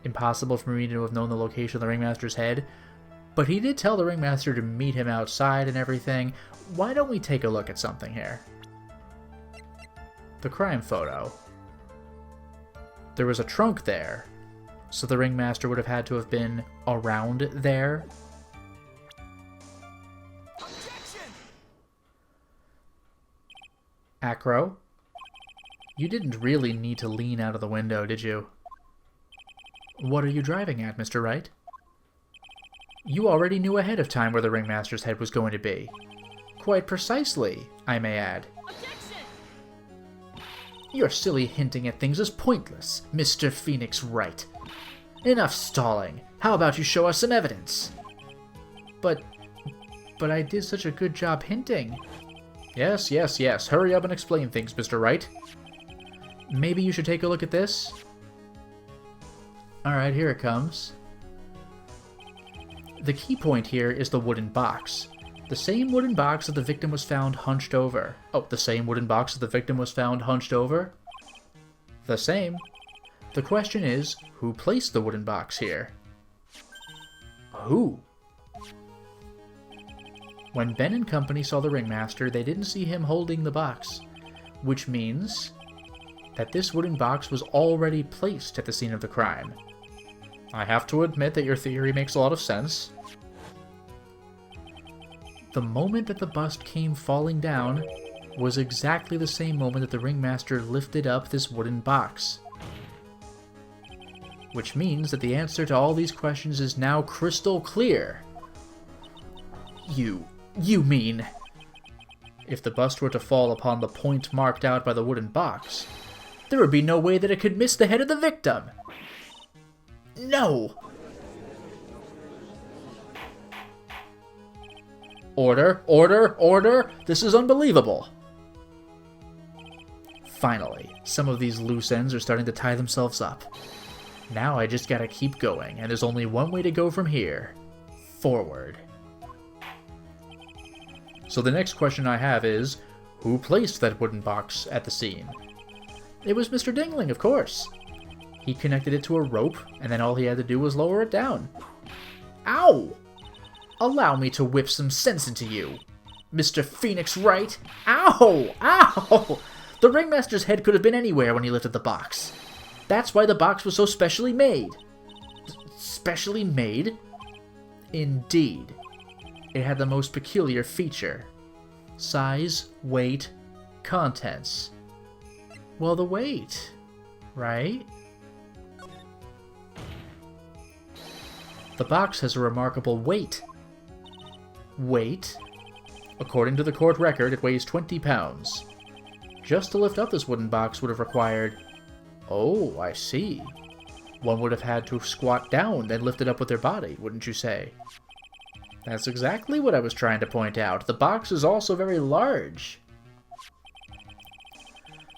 Impossible for me to have known the location of the Ringmaster's head. But he did tell the Ringmaster to meet him outside and everything. Why don't we take a look at something here? The crime photo. There was a trunk there, so the Ringmaster would have had to have been around there. Objection! Acro, you didn't really need to lean out of the window, did you? What are you driving at, Mr. Wright? You already knew ahead of time where the Ringmaster's head was going to be. Quite precisely, I may add. Objection! Your silly hinting at things is pointless, Mr. Phoenix Wright. Enough stalling. How about you show us some evidence? But I did such a good job hinting. Yes, yes, yes. Hurry up and explain things, Mr. Wright. Maybe you should take a look at this? Alright, here it comes. The key point here is the wooden box. The same wooden box that the victim was found hunched over. Oh, the same wooden box that the victim was found hunched over? The same. The question is, who placed the wooden box here? Who? When Ben and company saw the ringmaster, they didn't see him holding the box, which means that this wooden box was already placed at the scene of the crime. I have to admit that your theory makes a lot of sense. The moment that the bust came falling down was exactly the same moment that the ringmaster lifted up this wooden box. Which means that the answer to all these questions is now crystal clear. You mean... If the bust were to fall upon the point marked out by the wooden box, there would be no way that it could miss the head of the victim. No! Order, order, order! This is unbelievable! Finally, some of these loose ends are starting to tie themselves up. Now I just gotta keep going, and there's only one way to go from here. Forward. So the next question I have is, who placed that wooden box at the scene? It was Mr. Dingling, of course. He connected it to a rope, and then all he had to do was lower it down. Ow! Allow me to whip some sense into you, Mr. Phoenix Wright. Ow! Ow! The ringmaster's head could have been anywhere when he lifted the box. That's why the box was so specially made. Specially made? Indeed. It had the most peculiar feature. Size, weight, contents. Well, the weight, right? The box has a remarkable weight. Weight? According to the court record, it weighs 20 pounds. Just to lift up this wooden box would have required... Oh, I see. One would have had to squat down, then lift it up with their body, wouldn't you say? That's exactly what I was trying to point out. The box is also very large.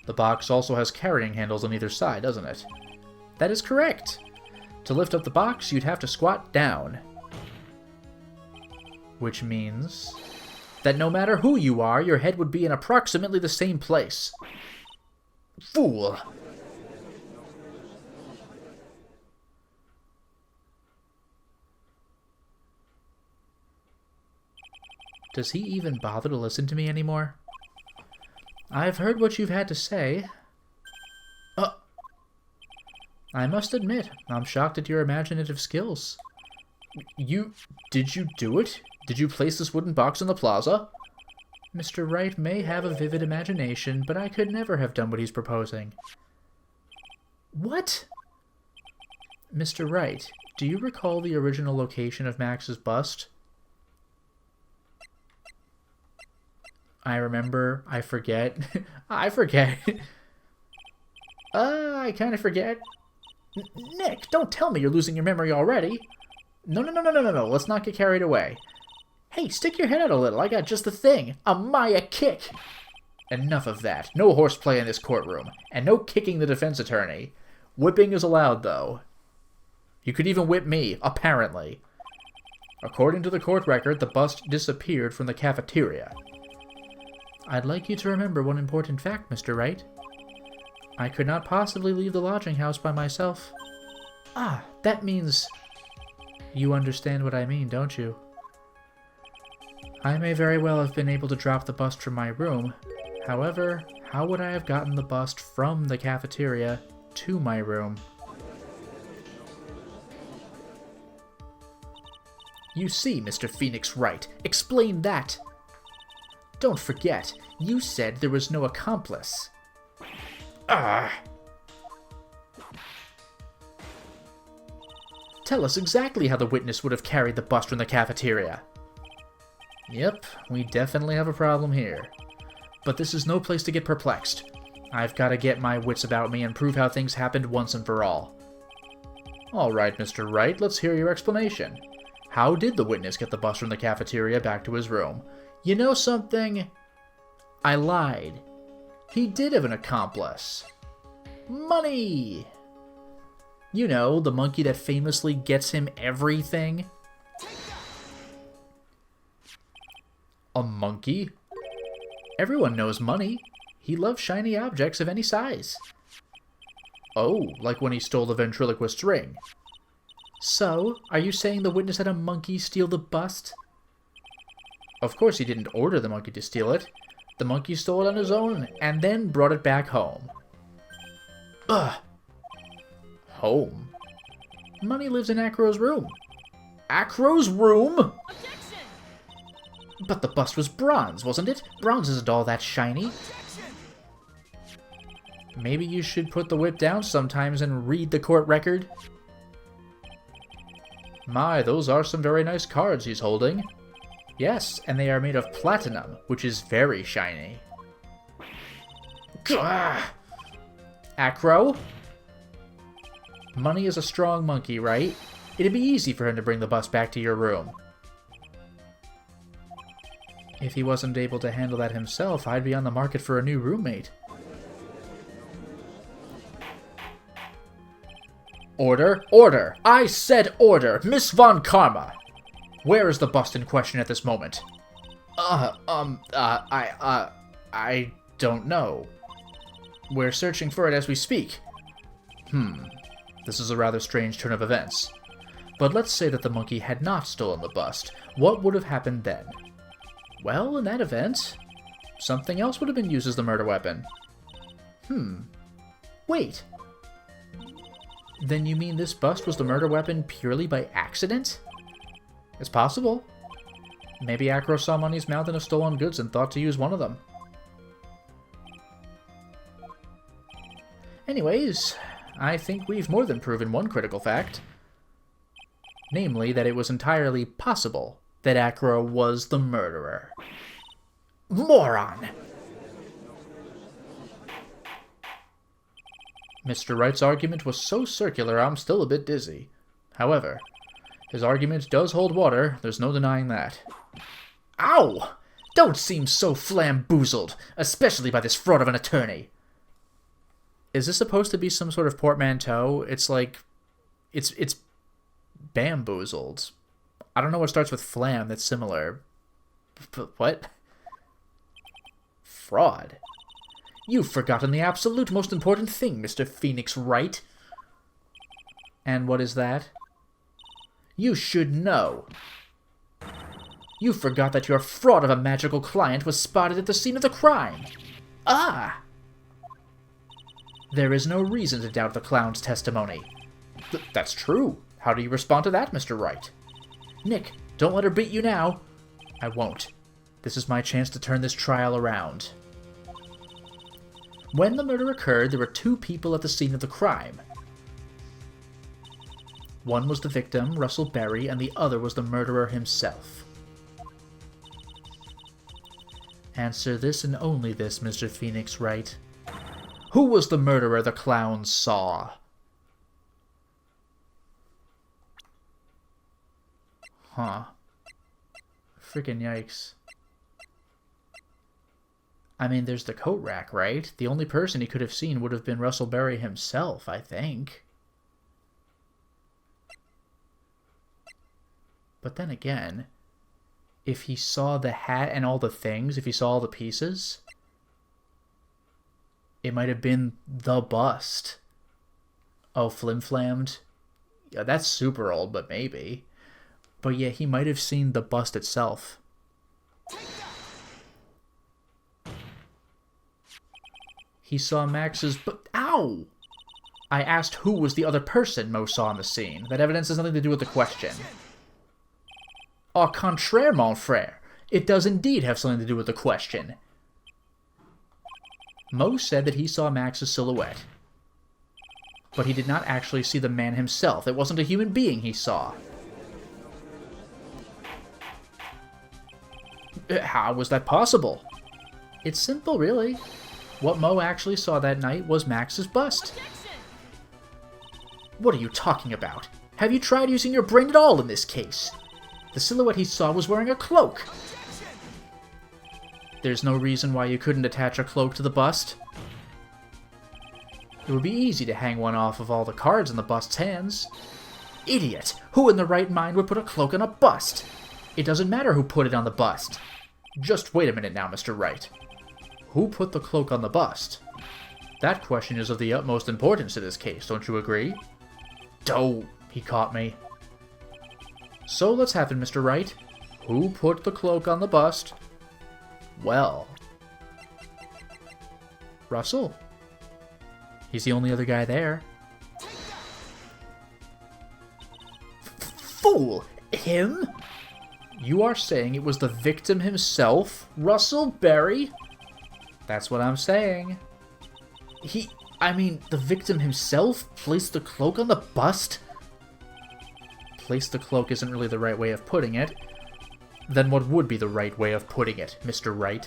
The box also has carrying handles on either side, doesn't it? That is correct. To lift up the box, you'd have to squat down. Which means that no matter who you are, your head would be in approximately the same place. Fool! Does he even bother to listen to me anymore? I've heard what you've had to say. I must admit, I'm shocked at your imaginative skills. Did you do it? Did you place this wooden box in the plaza? Mr. Wright may have a vivid imagination, but I could never have done what he's proposing. What? Mr. Wright, do you recall the original location of Max's bust? I remember. I forget. I forget. I kind of forget. Nick, don't tell me you're losing your memory already. No. Let's not get carried away. Hey, stick your head out a little. I got just the thing. A Maya kick. Enough of that. No horseplay in this courtroom. And no kicking the defense attorney. Whipping is allowed, though. You could even whip me, apparently. According to the court record, the bust disappeared from the cafeteria. I'd like you to remember one important fact, Mr. Wright. I could not possibly leave the lodging house by myself. Ah, that means... You understand what I mean, don't you? I may very well have been able to drop the bust from my room. However, how would I have gotten the bust from the cafeteria to my room? You see, Mr. Phoenix Wright, explain that! Don't forget, you said there was no accomplice. Tell us exactly how the witness would have carried the bust from the cafeteria. Yep, we definitely have a problem here. But this is no place to get perplexed. I've got to get my wits about me and prove how things happened once and for all. Alright, Mr. Wright, let's hear your explanation. How did the witness get the bust from the cafeteria back to his room? You know something? I lied. He did have an accomplice. Money! You know, the monkey that famously gets him everything. A monkey? Everyone knows Money. He loves shiny objects of any size. Oh, like when he stole the ventriloquist's ring. So, are you saying the witness had a monkey steal the bust? Of course he didn't order the monkey to steal it. The monkey stole it on his own, and then brought it back home. Ugh. Home? Money lives in Acro's room. Acro's room? Objection! But the bust was bronze, wasn't it? Bronze isn't all that shiny. Objection! Maybe you should put the whip down sometimes and read the court record. My, those are some very nice cards he's holding. Yes, and they are made of platinum, which is very shiny. Gah! Acro? Money is a strong monkey, right? It'd be easy for him to bring the bus back to your room. If he wasn't able to handle that himself, I'd be on the market for a new roommate. Order! Order! I said order! Miss Von Karma! Where is the bust in question at this moment? I don't know. We're searching for it as we speak. This is a rather strange turn of events. But let's say that the monkey had not stolen the bust. What would have happened then? Well, in that event, something else would have been used as the murder weapon. Wait. Then you mean this bust was the murder weapon purely by accident? It's possible. Maybe Acro saw Money's mouth in a stolen goods and thought to use one of them. Anyways, I think we've more than proven one critical fact. Namely, that it was entirely possible that Acro was the murderer. Moron! Mr. Wright's argument was so circular I'm still a bit dizzy. However, his argument does hold water, there's no denying that. Ow! Don't seem so flamboozled, especially by this fraud of an attorney. Is this supposed to be some sort of portmanteau? It's like... It's bamboozled. I don't know what starts with flam that's similar. What? Fraud. You've forgotten the absolute most important thing, Mr. Phoenix Wright. And what is that? You should know. You forgot that your fraud of a magical client was spotted at the scene of the crime. Ah! There is no reason to doubt the clown's testimony. That's true. How do you respond to that, Mr. Wright? Nick, don't let her beat you now. I won't. This is my chance to turn this trial around. When the murder occurred, there were two people at the scene of the crime. One was the victim, Russell Berry, and the other was the murderer himself. Answer this and only this, Mr. Phoenix Wright. Who was the murderer the clown saw? Huh. Freaking yikes. I mean, there's the coat rack, right? The only person he could have seen would have been Russell Berry himself, I think. But then again, if he saw the hat and all the things, if he saw all the pieces, it might have been the bust. Oh, flim-flammed? Yeah, that's super old, but maybe. But yeah, he might have seen the bust itself. He saw Max's... Ow! I asked who was the other person Mo saw in the scene. That evidence has nothing to do with the question. Au contraire, mon frère. It does indeed have something to do with the question. Mo said that he saw Max's silhouette. But he did not actually see the man himself. It wasn't a human being he saw. How was that possible? It's simple, really. What Mo actually saw that night was Max's bust. What are you talking about? Have you tried using your brain at all in this case? The silhouette he saw was wearing a cloak. There's no reason why you couldn't attach a cloak to the bust. It would be easy to hang one off of all the cards in the bust's hands. Idiot! Who in their right mind would put a cloak on a bust? It doesn't matter who put it on the bust. Just wait a minute now, Mr. Wright. Who put the cloak on the bust? That question is of the utmost importance in this case, don't you agree? Oh, he caught me. So let's have it, Mr. Wright. Who put the cloak on the bust? Well... Russell. He's the only other guy there. Fool! Him? You are saying it was the victim himself, Russell Berry? That's what I'm saying. The victim himself placed the cloak on the bust? Place the cloak isn't really the right way of putting it. Then what would be the right way of putting it, Mr. Wright?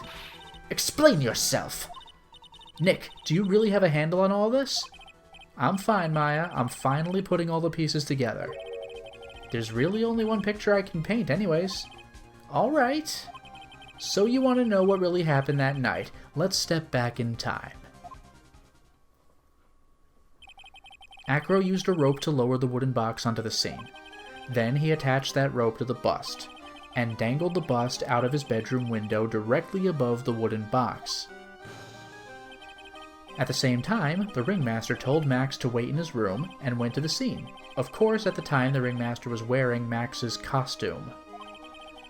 Explain yourself! Nick, do you really have a handle on all this? I'm fine, Maya. I'm finally putting all the pieces together. There's really only one picture I can paint anyways. Alright. So you want to know what really happened that night. Let's step back in time. Acro used a rope to lower the wooden box onto the scene. Then he attached that rope to the bust, and dangled the bust out of his bedroom window directly above the wooden box. At the same time, the ringmaster told Max to wait in his room and went to the scene. Of course, at the time, the ringmaster was wearing Max's costume.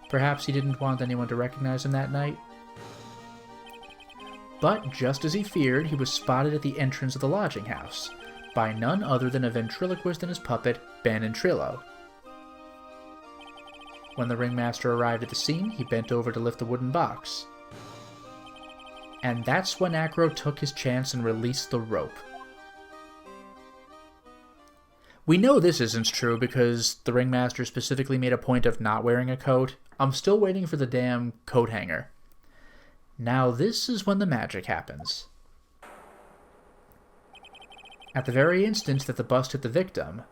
Perhaps he didn't want anyone to recognize him that night? But just as he feared, he was spotted at the entrance of the lodging house by none other than a ventriloquist and his puppet, Ben and Trillo. When the ringmaster arrived at the scene, he bent over to lift the wooden box. And that's when Acro took his chance and released the rope. We know this isn't true because the ringmaster specifically made a point of not wearing a coat. I'm still waiting for the damn coat hanger. Now this is when the magic happens. At the very instant that the bust hit the victim...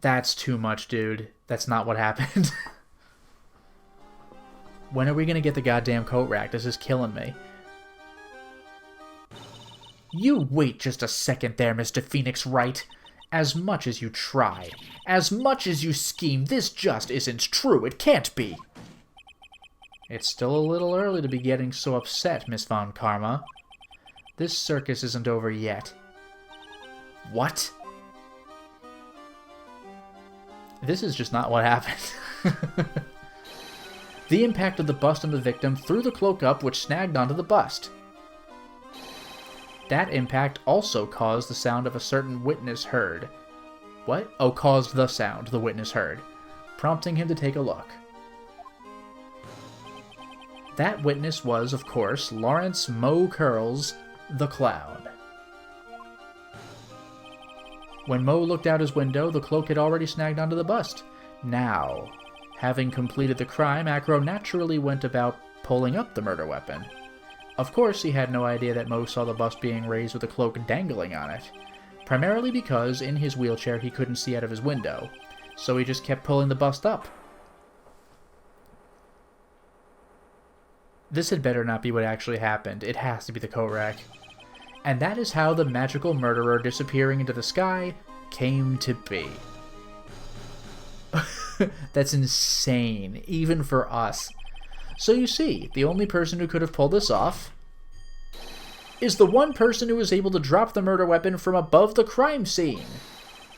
That's too much, dude. That's not what happened. When are we gonna get the goddamn coat rack? This is killing me. You wait just a second there, Mr. Phoenix Wright. As much as you try, as much as you scheme, this just isn't true. It can't be. It's still a little early to be getting so upset, Miss Von Karma. This circus isn't over yet. What? This is just not what happened. The impact of the bust on the victim threw the cloak up, which snagged onto the bust. That impact also caused the sound of a certain witness heard. What? Oh, caused the sound the witness heard, prompting him to take a look. That witness was, of course, Lawrence Mo Curls, the clown. When Mo looked out his window, the cloak had already snagged onto the bust. Now, having completed the crime, Acro naturally went about pulling up the murder weapon. Of course, he had no idea that Mo saw the bust being raised with a cloak dangling on it, primarily because in his wheelchair he couldn't see out of his window, so he just kept pulling the bust up. This had better not be what actually happened. It has to be the coat rack. And that is how the magical murderer disappearing into the sky came to be. That's insane, even for us. So you see, the only person who could have pulled this off is the one person who was able to drop the murder weapon from above the crime scene.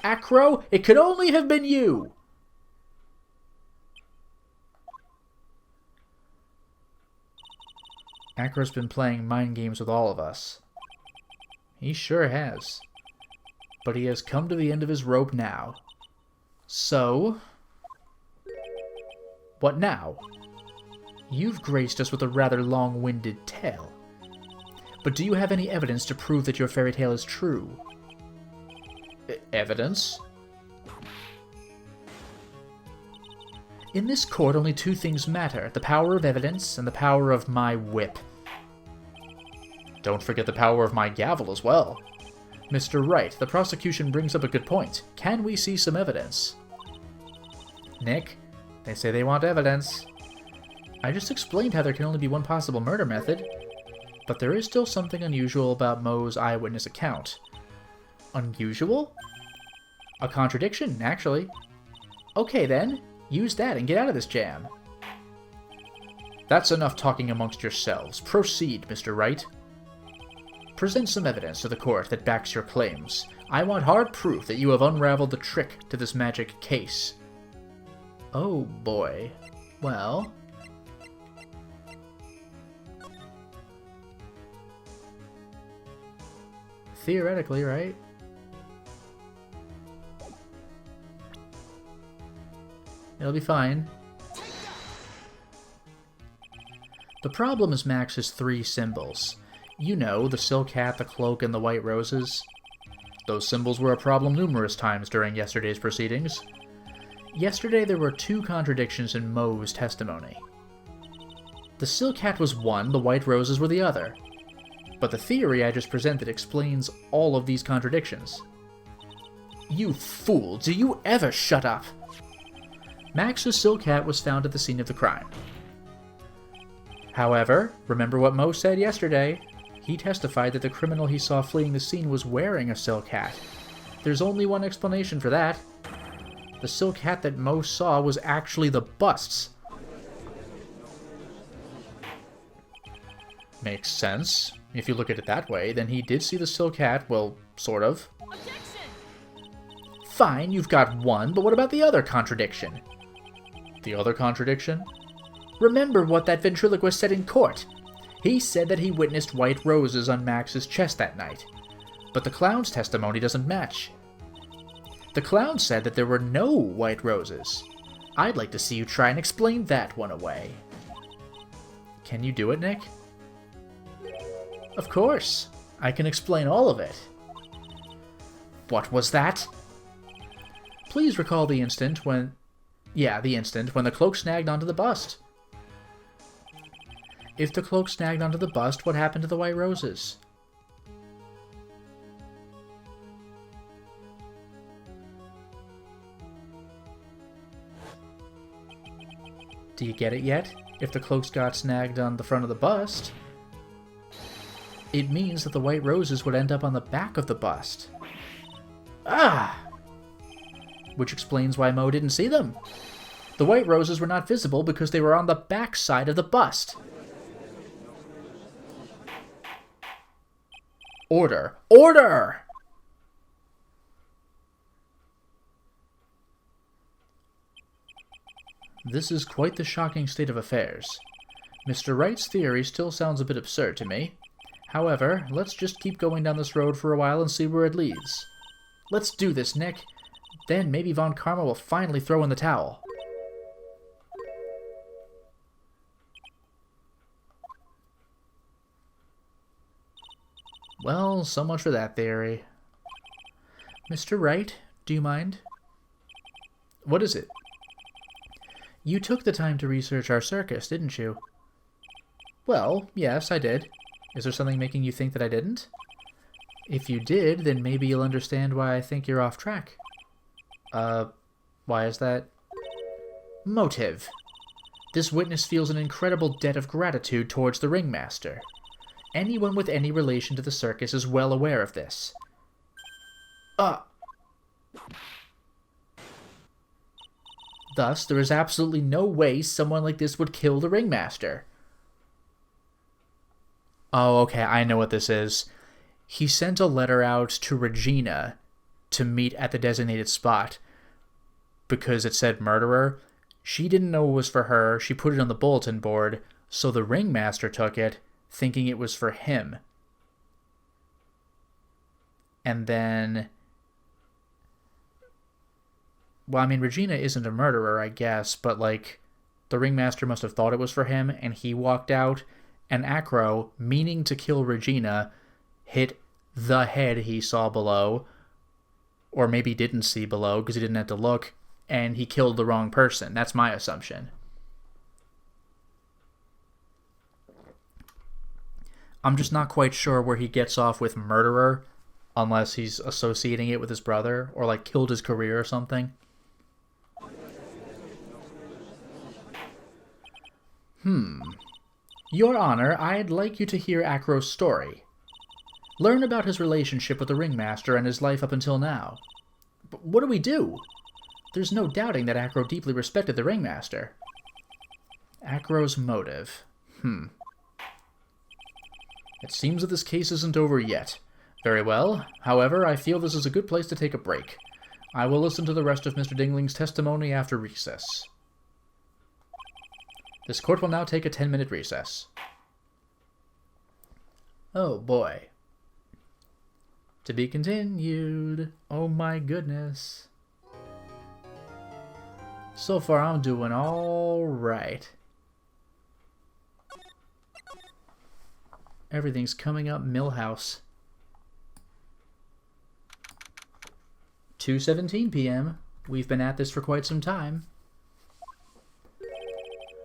Acro, it could only have been you! Acro's been playing mind games with all of us. He sure has. But he has come to the end of his rope now. So... what now? You've graced us with a rather long-winded tale. But do you have any evidence to prove that your fairy tale is true? Evidence? In this court, only two things matter. The power of evidence and the power of my whip. Don't forget the power of my gavel as well. Mr. Wright, the prosecution brings up a good point. Can we see some evidence? Nick, they say they want evidence. I just explained how there can only be one possible murder method. But there is still something unusual about Mo's eyewitness account. Unusual? A contradiction, actually. Okay then, use that and get out of this jam. That's enough talking amongst yourselves. Proceed, Mr. Wright. Present some evidence to the court that backs your claims. I want hard proof that you have unraveled the trick to this magic case. Oh boy. Well... theoretically, right? It'll be fine. The problem is Max's 3 symbols. You know, the silk hat, the cloak, and the white roses. Those symbols were a problem numerous times during yesterday's proceedings. Yesterday there were 2 contradictions in Mo's testimony. The silk hat was one, the white roses were the other. But the theory I just presented explains all of these contradictions. You fool, do you ever shut up? Max's silk hat was found at the scene of the crime. However, remember what Mo said yesterday? He testified that the criminal he saw fleeing the scene was wearing a silk hat. There's only one explanation for that. The silk hat that Mo saw was actually the bust's. Makes sense. If you look at it that way, then he did see the silk hat, well, sort of. Objection! Fine, you've got one, but what about the other contradiction? The other contradiction? Remember what that ventriloquist said in court. He said that he witnessed white roses on Max's chest that night. But the clown's testimony doesn't match. The clown said that there were no white roses. I'd like to see you try and explain that one away. Can you do it, Nick? Of course. I can explain all of it. What was that? Please recall the instant when... yeah, the instant when the cloak snagged onto the bust. If the cloak snagged onto the bust, what happened to the white roses? Do you get it yet? If the cloaks got snagged on the front of the bust, it means that the white roses would end up on the back of the bust. Ah! Which explains why Mo didn't see them. The white roses were not visible because they were on the back side of the bust. Order! Order! This is quite the shocking state of affairs. Mr. Wright's theory still sounds a bit absurd to me. However, let's just keep going down this road for a while and see where it leads. Let's do this, Nick. Then maybe Von Karma will finally throw in the towel. Well, so much for that theory. Mr. Wright, do you mind? What is it? You took the time to research our circus, didn't you? Well, yes, I did. Is there something making you think that I didn't? If you did, then maybe you'll understand why I think you're off track. Why is that? Motive. This witness feels an incredible debt of gratitude towards the ringmaster. Anyone with any relation to the circus is well aware of this. Thus, there is absolutely no way someone like this would kill the ringmaster. Oh, okay, I know what this is. He sent a letter out to Regina to meet at the designated spot because it said murderer. She didn't know it was for her. She put it on the bulletin board, so the ringmaster took it, thinking it was for him. And then... well, I mean, Regina isn't a murderer, I guess, but, like, the ringmaster must have thought it was for him, and he walked out, and Acro, meaning to kill Regina, hit the head he saw below, or maybe didn't see below, because he didn't have to look, and he killed the wrong person. That's my assumption. I'm just not quite sure where he gets off with murderer, unless he's associating it with his brother, or, like, killed his career or something. Your Honor, I'd like you to hear Acro's story. Learn about his relationship with the Ringmaster and his life up until now. But what do we do? There's no doubting that Acro deeply respected the Ringmaster. Acro's motive. It seems that this case isn't over yet. Very well. However, I feel this is a good place to take a break. I will listen to the rest of Mr. Dingling's testimony after recess. This court will now take a 10-minute recess. Oh boy. To be continued. Oh my goodness. So far I'm doing all right. Everything's coming up Millhouse. 2:17 p.m. We've been at this for quite some time.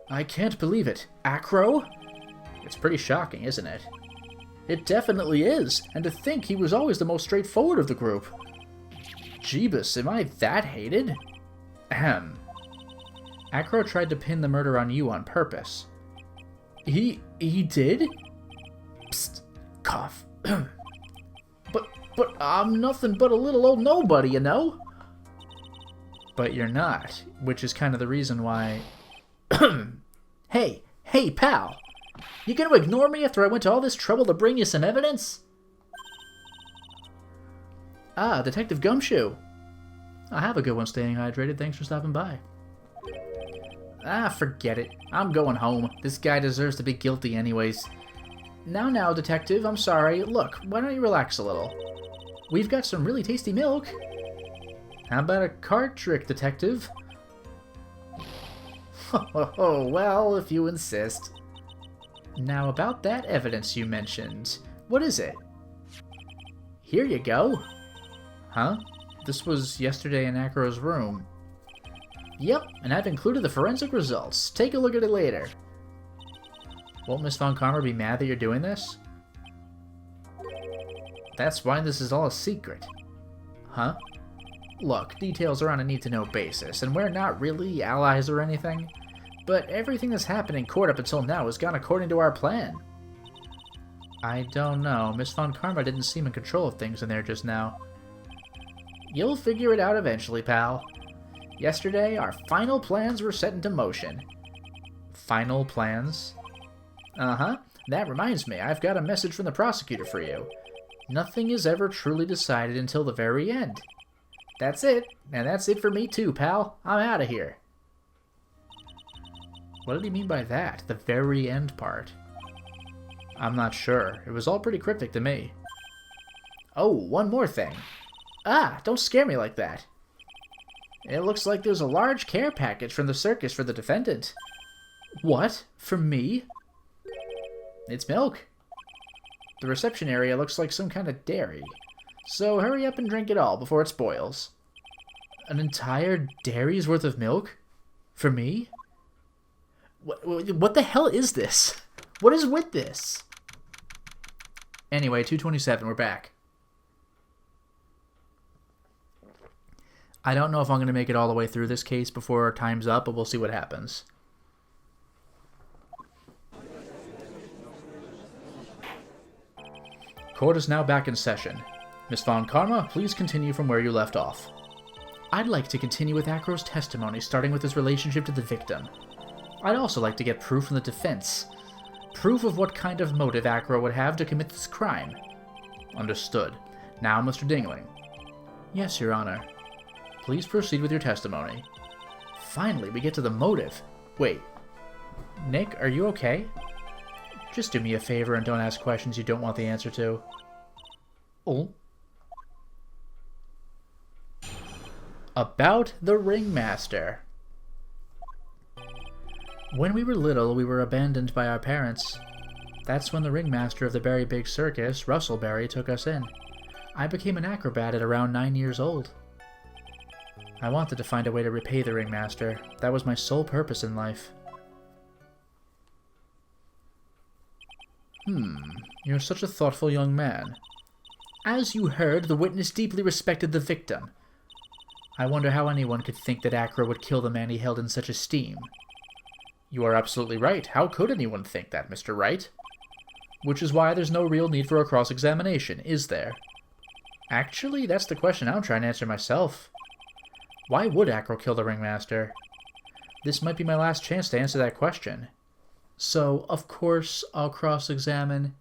I can't believe it. Acro? It's pretty shocking, isn't it? It definitely is, and to think he was always the most straightforward of the group. Jeebus, am I that hated? Ahem. Acro tried to pin the murder on you on purpose. He did? Psst. Cough. But I'm nothing but a little old nobody, you know? But you're not, which is kind of the reason why... Hey, pal! You gonna ignore me after I went to all this trouble to bring you some evidence? Ah, Detective Gumshoe. I have a good one staying hydrated, thanks for stopping by. Ah, forget it. I'm going home. This guy deserves to be guilty anyways. Now, Detective, I'm sorry. Look, why don't you relax a little? We've got some really tasty milk. How about a card trick, Detective? Oh, well, if you insist. Now, about that evidence you mentioned, what is it? Here you go. Huh? This was yesterday in Acro's room. Yep, and I've included the forensic results. Take a look at it later. Won't Miss Von Karma be mad that you're doing this? That's why this is all a secret. Huh? Look, details are on a need-to-know basis, and we're not really allies or anything. But everything that's happened in court up until now has gone according to our plan. I don't know. Miss Von Karma didn't seem in control of things in there just now. You'll figure it out eventually, pal. Yesterday, our final plans were set into motion. Final plans? Uh-huh. That reminds me, I've got a message from the prosecutor for you. Nothing is ever truly decided until the very end. That's it. And that's it for me too, pal. I'm out of here. What did he mean by that? The very end part? I'm not sure. It was all pretty cryptic to me. Oh, one more thing. Ah, don't scare me like that. It looks like there's a large care package from the circus for the defendant. What? For me? It's milk. The reception area looks like some kind of dairy. So hurry up and drink it all before it spoils. An entire dairy's worth of milk? For me? What the hell is this? What is with this? Anyway, 2:27, we're back. I don't know if I'm going to make it all the way through this case before time's up, but we'll see what happens. Court is now back in session. Miss Von Karma, please continue from where you left off. I'd like to continue with Acro's testimony, starting with his relationship to the victim. I'd also like to get proof from the defense. Proof of what kind of motive Acro would have to commit this crime. Understood. Now, Mr. Dingling. Yes, Your Honor. Please proceed with your testimony. Finally, we get to the motive. Wait. Nick, are you okay? Just do me a favor and don't ask questions you don't want the answer to. Oh. About the Ringmaster. When we were little, we were abandoned by our parents. That's when the ringmaster of the Berry Big Circus, Russell Berry, took us in. I became an acrobat at around 9 years old. I wanted to find a way to repay the ringmaster. That was my sole purpose in life. You're such a thoughtful young man. As you heard, the witness deeply respected the victim. I wonder how anyone could think that Acro would kill the man he held in such esteem. You are absolutely right. How could anyone think that, Mr. Wright? Which is why there's no real need for a cross-examination, is there? Actually, that's the question I'm trying to answer myself. Why would Acro kill the Ringmaster? This might be my last chance to answer that question. So, of course, I'll cross-examine.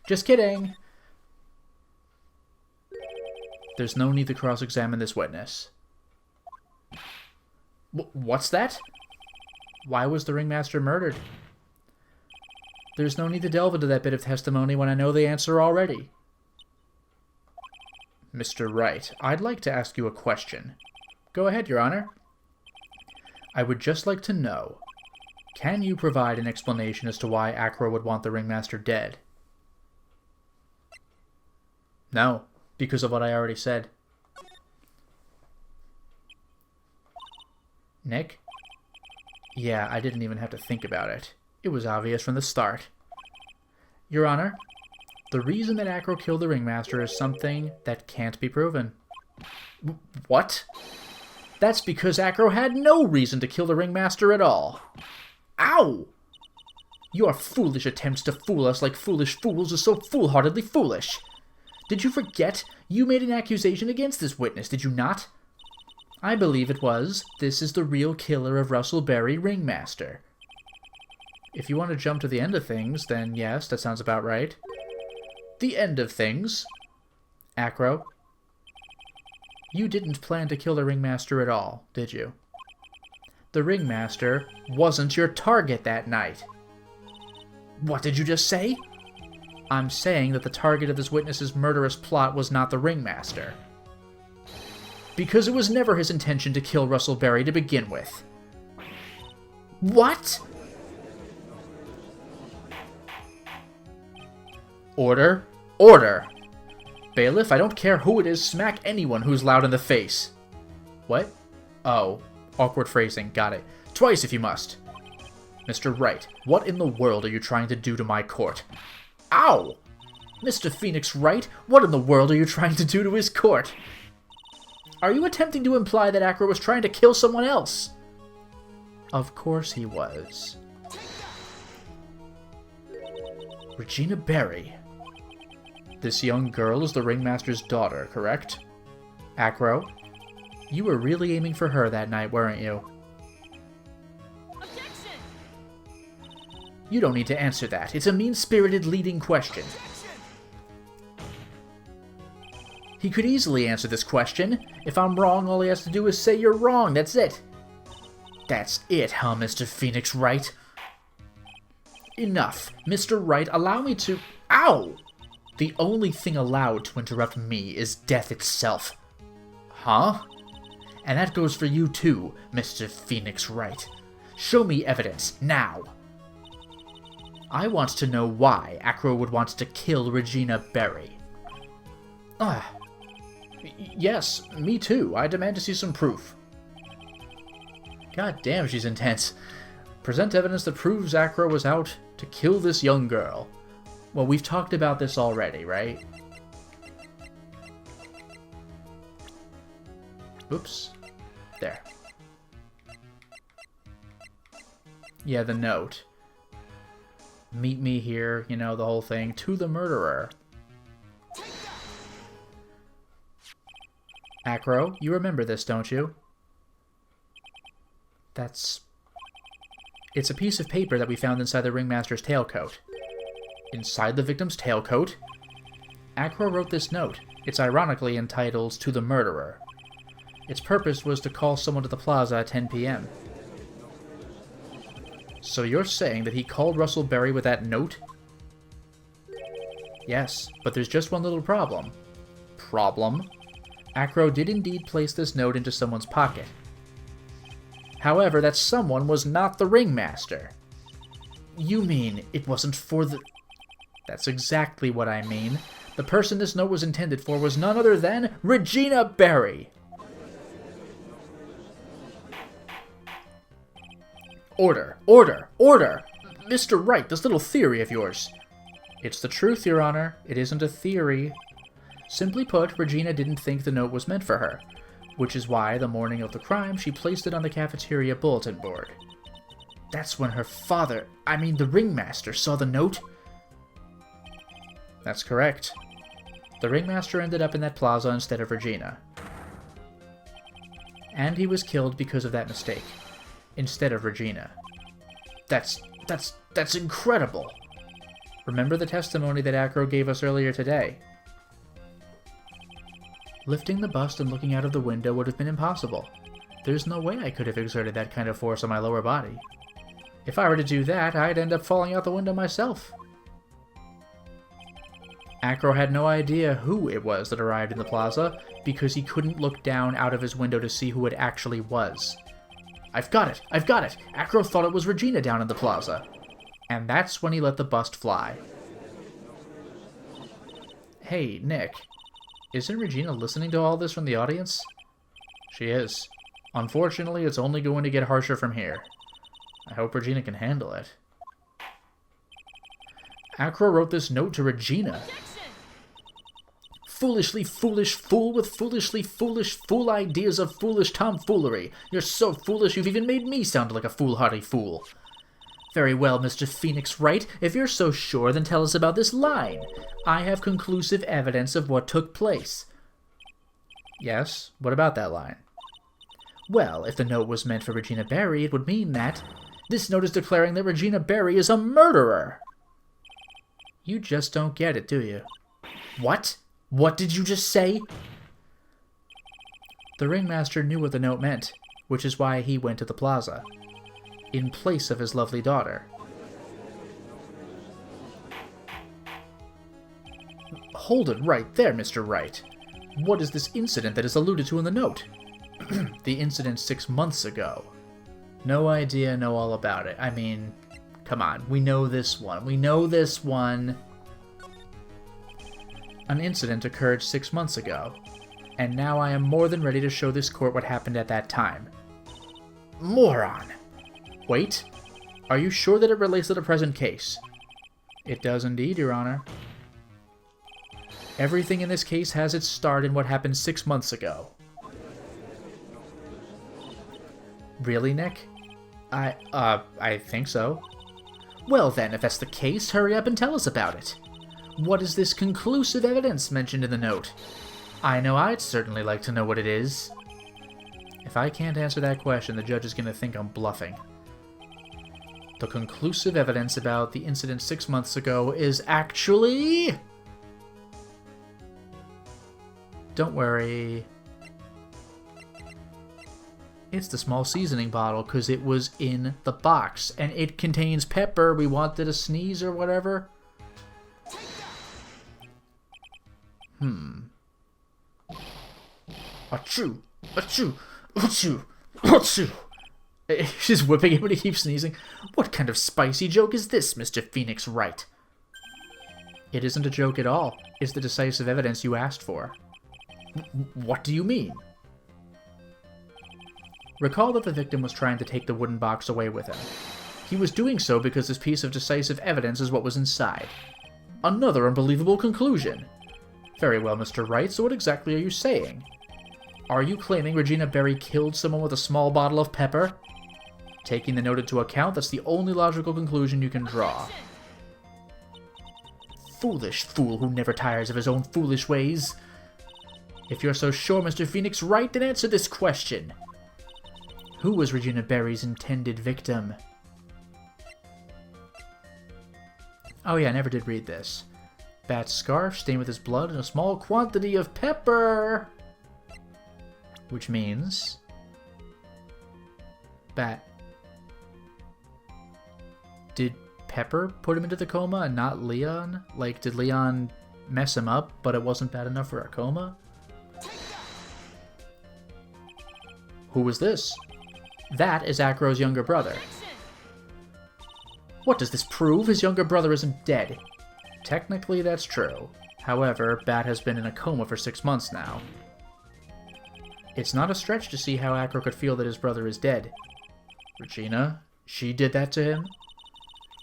Just kidding! There's no need to cross-examine this witness. What's that? Why was the Ringmaster murdered? There's no need to delve into that bit of testimony when I know the answer already. Mr. Wright, I'd like to ask you a question. Go ahead, Your Honor. I would just like to know, can you provide an explanation as to why Acro would want the Ringmaster dead? No, because of what I already said. Nick? Yeah, I didn't even have to think about it. It was obvious from the start. Your Honor, the reason that Acro killed the Ringmaster is something that can't be proven. What? That's because Acro had no reason to kill the Ringmaster at all. Ow! Your foolish attempts to fool us like foolish fools is so foolhardily foolish. Did you forget? You made an accusation against this witness, did you not? I believe it was. This is the real killer of Russell Berry, Ringmaster. If you want to jump to the end of things, then yes, that sounds about right. The end of things. Acro, you didn't plan to kill the Ringmaster at all, did you? The Ringmaster wasn't your target that night. What did you just say? I'm saying that the target of this witness's murderous plot was not the Ringmaster. Because it was never his intention to kill Russell Berry to begin with. What? Order. Order! Bailiff, I don't care who it is, smack anyone who's loud in the face. What? Oh, awkward phrasing, got it. Twice if you must. Mr. Wright, what in the world are you trying to do to my court? Ow! Mr. Phoenix Wright, what in the world are you trying to do to his court? Are you attempting to imply that Acro was trying to kill someone else? Of course he was. Regina Berry. This young girl is the Ringmaster's daughter, correct? Acro, you were really aiming for her that night, weren't you? Objection! You don't need to answer that. It's a mean-spirited leading question. He could easily answer this question. If I'm wrong, all he has to do is say you're wrong. That's it. That's it, huh, Mr. Phoenix Wright? Enough. Mr. Wright, allow me to... Ow! The only thing allowed to interrupt me is death itself. Huh? And that goes for you too, Mr. Phoenix Wright. Show me evidence, now. I want to know why Acro would want to kill Regina Berry. Yes, me too. I demand to see some proof. God damn, she's intense. Present evidence that proves Acro was out to kill this young girl. Well, we've talked about this already, right? Oops. There. Yeah, the note. Meet me here, you know, the whole thing. To the murderer. Acro, you remember this, don't you? It's a piece of paper that we found inside the Ringmaster's tailcoat. Inside the victim's tailcoat? Acro wrote this note. It's ironically entitled, To the Murderer. Its purpose was to call someone to the plaza at 10 p.m. So you're saying that he called Russell Berry with that note? Yes, but there's just one little problem. Problem? Acro did indeed place this note into someone's pocket. However, that someone was not the Ringmaster. You mean it wasn't for the... That's exactly what I mean. The person this note was intended for was none other than Regina Berry. Order! Order! Order! Mr. Wright, this little theory of yours. It's the truth, Your Honor. It isn't a theory. Simply put, Regina didn't think the note was meant for her. which is why, the morning of the crime, she placed it on the cafeteria bulletin board. That's when her father, the ringmaster, saw the note? That's correct. The ringmaster ended up in that plaza instead of Regina. And he was killed because of that mistake, instead of Regina. That's incredible! Remember the testimony that Acro gave us earlier today? Lifting the bust and looking out of the window would have been impossible. There's no way I could have exerted that kind of force on my lower body. If I were to do that, I'd end up falling out the window myself. Acro had no idea who it was that arrived in the plaza, because he couldn't look down out of his window to see who it actually was. I've got it! I've got it! Acro thought it was Regina down in the plaza. And that's when he let the bust fly. Hey, Nick. Isn't Regina listening to all this from the audience? She is. Unfortunately, it's only going to get harsher from here. I hope Regina can handle it. Acro wrote this note to Regina. Foolishly foolish fool with foolishly foolish fool ideas of foolish tomfoolery. You're so foolish you've even made me sound like a foolhardy fool. Very well, Mr. Phoenix Wright. If you're so sure, then tell us about this line. I have conclusive evidence of what took place. Yes? What about that line? Well, if the note was meant for Regina Berry, it would mean that this note is declaring that Regina Berry is a murderer. You just don't get it, do you? What? What did you just say? The ringmaster knew what the note meant, which is why he went to the plaza, in place of his lovely daughter. Hold it right there, Mr. Wright. What is this incident that is alluded to in the note? The incident 6 months ago. No idea, know all about it. Come on, we know this one. We know this one. An incident occurred 6 months ago, and now I am more than ready to show this court what happened at that time. Moron! Wait, are you sure that it relates to the present case? It does indeed, Your Honor. Everything in this case has its start in what happened 6 months ago. Really, Nick? I think so. Well then, if that's the case, hurry up and tell us about it. What is this conclusive evidence mentioned in the note? I know I'd certainly like to know what it is. If I can't answer that question, the judge is going to think I'm bluffing. The conclusive evidence about the incident 6 months ago is actually... Don't worry. It's the small seasoning bottle, because it was in the box, and it contains pepper. We wanted a sneeze or whatever. Achoo! Achoo! Achoo! Achoo! She's whipping him when he keeps sneezing. What kind of spicy joke is this, Mr. Phoenix Wright? It isn't a joke at all. It's the decisive evidence you asked for. What do you mean? Recall that the victim was trying to take the wooden box away with him. He was doing so because this piece of decisive evidence is what was inside. Another unbelievable conclusion. Very well, Mr. Wright, so what exactly are you saying? Are you claiming Regina Berry killed someone with a small bottle of pepper? Taking the note into account, that's the only logical conclusion you can draw. Foolish fool who never tires of his own foolish ways. If you're so sure, Mr. Phoenix Wright, then answer this question. Who was Regina Berry's intended victim? Oh yeah, I never did read this. Bat's scarf stained with his blood and a small quantity of pepper! Which means... Bat... Did Pepper put him into the coma and not Leon? Like, did Leon mess him up, but it wasn't bad enough for a coma? Who was this? That is Acro's younger brother. What does this prove? His younger brother isn't dead. Technically, that's true. However, Bat has been in a coma for 6 months now. It's not a stretch to see how Acro could feel that his brother is dead. Regina? She did that to him?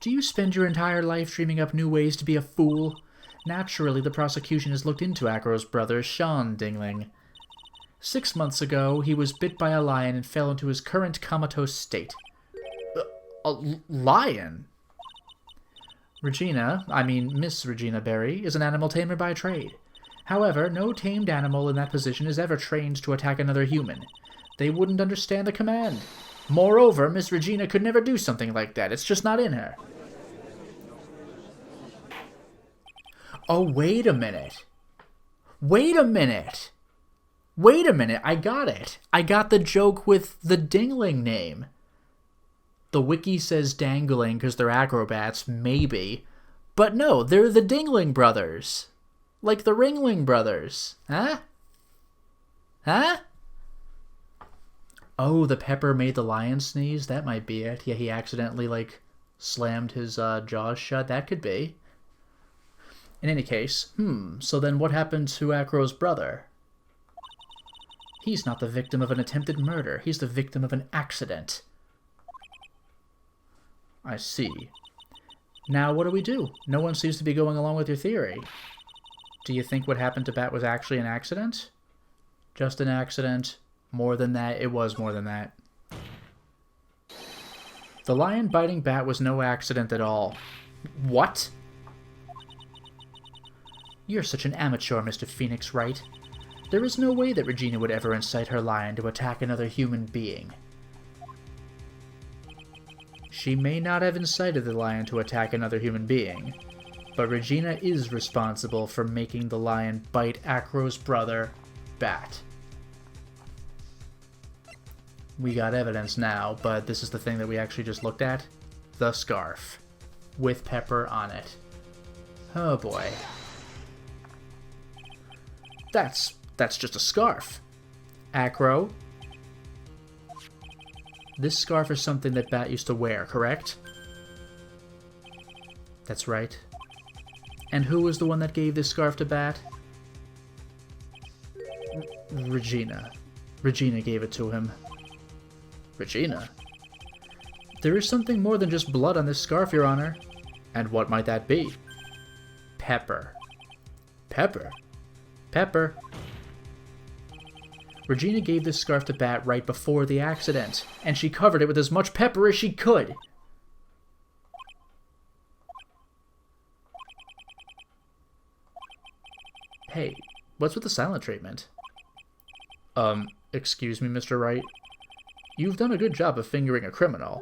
Do you spend your entire life dreaming up new ways to be a fool? Naturally, the prosecution has looked into Acro's brother, Sean Dingling. 6 months ago, he was bit by a lion and fell into his current comatose state. A lion? Miss Regina Berry, is an animal tamer by trade. However, no tamed animal in that position is ever trained to attack another human. They wouldn't understand the command. Moreover, Miss Regina could never do something like that. It's just not in her. Oh, wait a minute. Wait a minute. Wait a minute. I got it. I got the joke with the Dingling name. The wiki says dangling because they're acrobats, maybe. But no, they're the Dingling brothers. Like the Ringling brothers. Huh? Huh? Oh, the pepper made the lion sneeze? That might be it. Yeah, he accidentally, slammed his jaws shut. That could be. In any case, so then what happened to Acro's brother? He's not the victim of an attempted murder. He's the victim of an accident. I see. Now what do we do? No one seems to be going along with your theory. Do you think what happened to Bat was actually an accident? Just an accident? More than that? It was more than that. The lion biting Bat was no accident at all. What? You're such an amateur, Mr. Phoenix Wright. There is no way that Regina would ever incite her lion to attack another human being. She may not have incited the lion to attack another human being, but Regina is responsible for making the lion bite Acro's brother, Bat. We got evidence now, but this is the thing that we actually just looked at. The scarf. With pepper on it. Oh boy. That's just a scarf. Acro. This scarf is something that Bat used to wear, correct? That's right. And who was the one that gave this scarf to Bat? Regina. Regina gave it to him. Regina? There is something more than just blood on this scarf, Your Honor. And what might that be? Pepper. Pepper? Pepper. Regina gave this scarf to Bat right before the accident, and she covered it with as much pepper as she could. Hey, what's with the silent treatment? Excuse me, Mr. Wright? You've done a good job of fingering a criminal.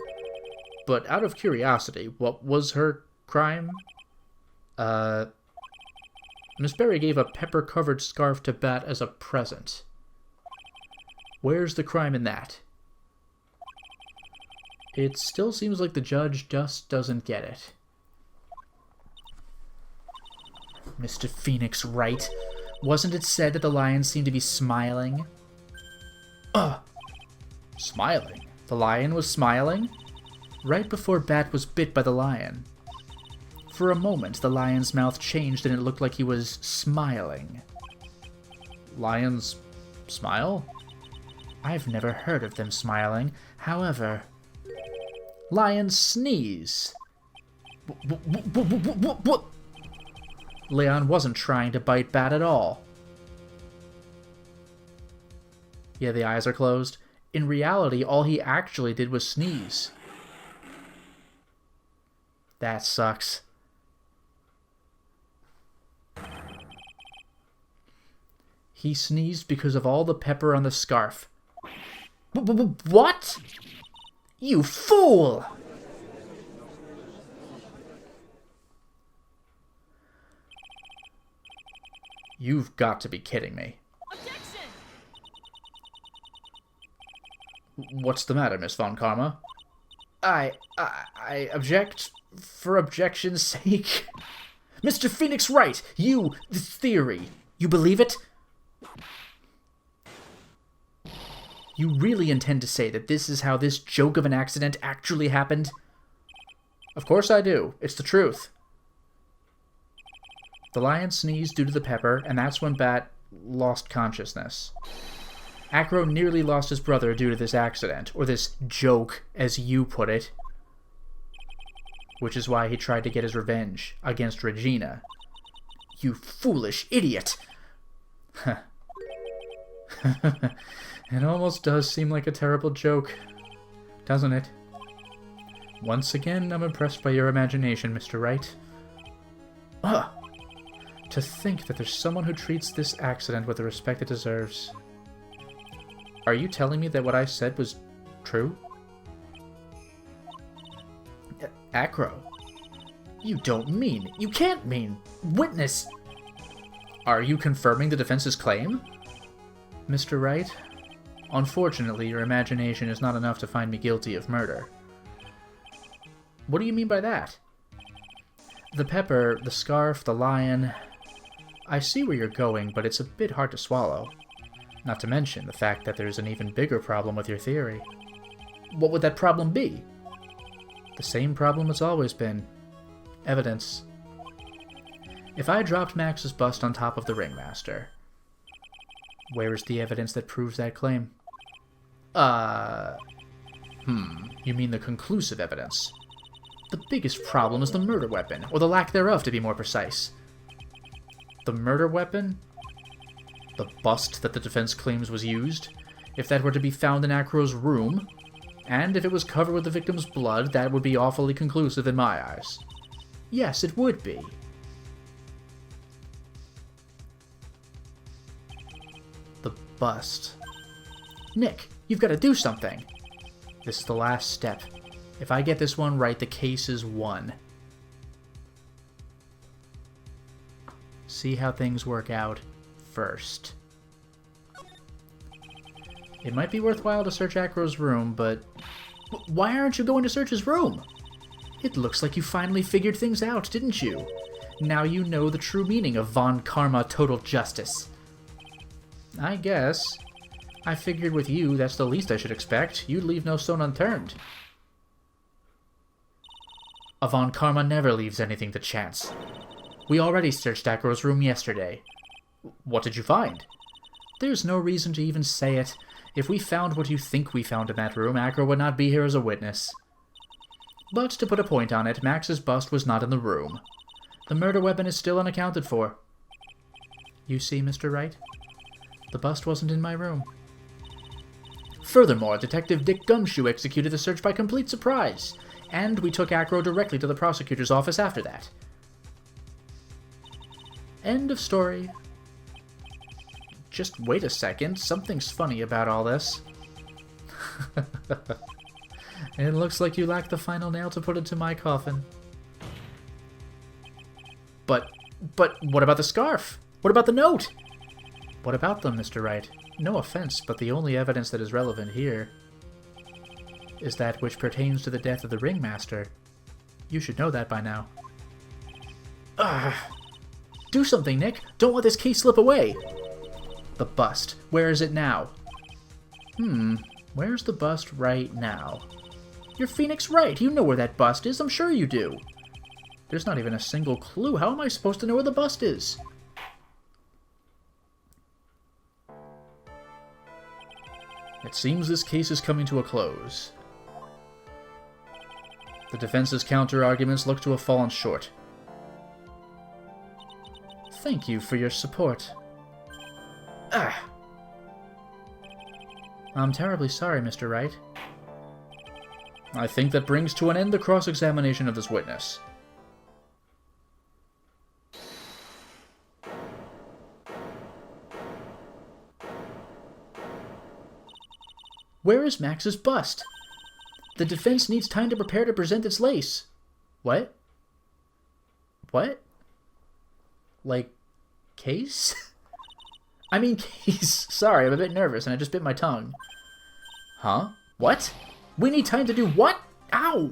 But out of curiosity, what was her crime? Miss Berry gave a pepper-covered scarf to Bat as a present. Where's the crime in that? It still seems like the judge just doesn't get it. Mr. Phoenix Wright, wasn't it said that the lion seemed to be smiling? Smiling? The lion was smiling? Right before Bat was bit by the lion. For a moment, the lion's mouth changed and it looked like he was smiling. Lions smile? I've never heard of them smiling. However, lions sneeze. Leon wasn't trying to bite Bat at all. Yeah, the eyes are closed. In reality, all he actually did was sneeze. That sucks. He sneezed because of all the pepper on the scarf. What? You fool! You've got to be kidding me. Objection! What's the matter, Miss Von Karma? I object for objection's sake. Mr. Phoenix Wright, this theory, you believe it? You really intend to say that this is how this joke of an accident actually happened? Of course I do. It's the truth. The lion sneezed due to the pepper, and that's when Bat lost consciousness. Acro nearly lost his brother due to this accident, or this joke, as you put it. Which is why he tried to get his revenge against Regina. You foolish idiot! It almost does seem like a terrible joke, doesn't it? Once again, I'm impressed by your imagination, Mr. Wright. Ugh! To think that there's someone who treats this accident with the respect it deserves. Are you telling me that what I said was true? Acro. You don't mean. You can't mean. Witness. Are you confirming the defense's claim? Mr. Wright, unfortunately, your imagination is not enough to find me guilty of murder. What do you mean by that? The pepper, the scarf, the lion... I see where you're going, but it's a bit hard to swallow. Not to mention the fact that there's an even bigger problem with your theory. What would that problem be? The same problem it's always been. Evidence. If I dropped Max's bust on top of the ringmaster, where is the evidence that proves that claim? You mean the conclusive evidence? The biggest problem is the murder weapon, or the lack thereof to be more precise. The murder weapon? The bust that the defense claims was used? If that were to be found in Acro's room, and if it was covered with the victim's blood, that would be awfully conclusive in my eyes. Yes, it would be. The bust. Nick, you've got to do something. This is the last step. If I get this one right, the case is won. See how things work out first. It might be worthwhile to search Acro's room, but... Why aren't you going to search his room? It looks like you finally figured things out, didn't you? Now you know the true meaning of Von Karma Total Justice. I guess. I figured with you, that's the least I should expect. You'd leave no stone unturned. A Von Karma never leaves anything to chance. We already searched Acro's room yesterday. What did you find? There's no reason to even say it. If we found what you think we found in that room, Acro would not be here as a witness. But to put a point on it, Max's bust was not in the room. The murder weapon is still unaccounted for. You see, Mr. Wright? The bust wasn't in my room. Furthermore, Detective Dick Gumshoe executed the search by complete surprise, and we took Acro directly to the prosecutor's office after that. End of story. Just wait a second, something's funny about all this. It looks like you lack the final nail to put into my coffin. But what about the scarf? What about the note? What about them, Mr. Wright? No offense, but the only evidence that is relevant here is that which pertains to the death of the ringmaster. You should know that by now. Do something, Nick! Don't let this case slip away! The bust. Where is it now? Where's the bust right now? You're Phoenix Wright. You know where that bust is. I'm sure you do. There's not even a single clue. How am I supposed to know where the bust is? It seems this case is coming to a close. The defense's counter-arguments look to have fallen short. Thank you for your support. I'm terribly sorry, Mr. Wright. I think that brings to an end the cross-examination of this witness. Where is Max's bust? The defense needs time to prepare to present its lace. What? What? Like, case? I mean case. Sorry, I'm a bit nervous and I just bit my tongue. Huh? What? We need time to do what? Ow!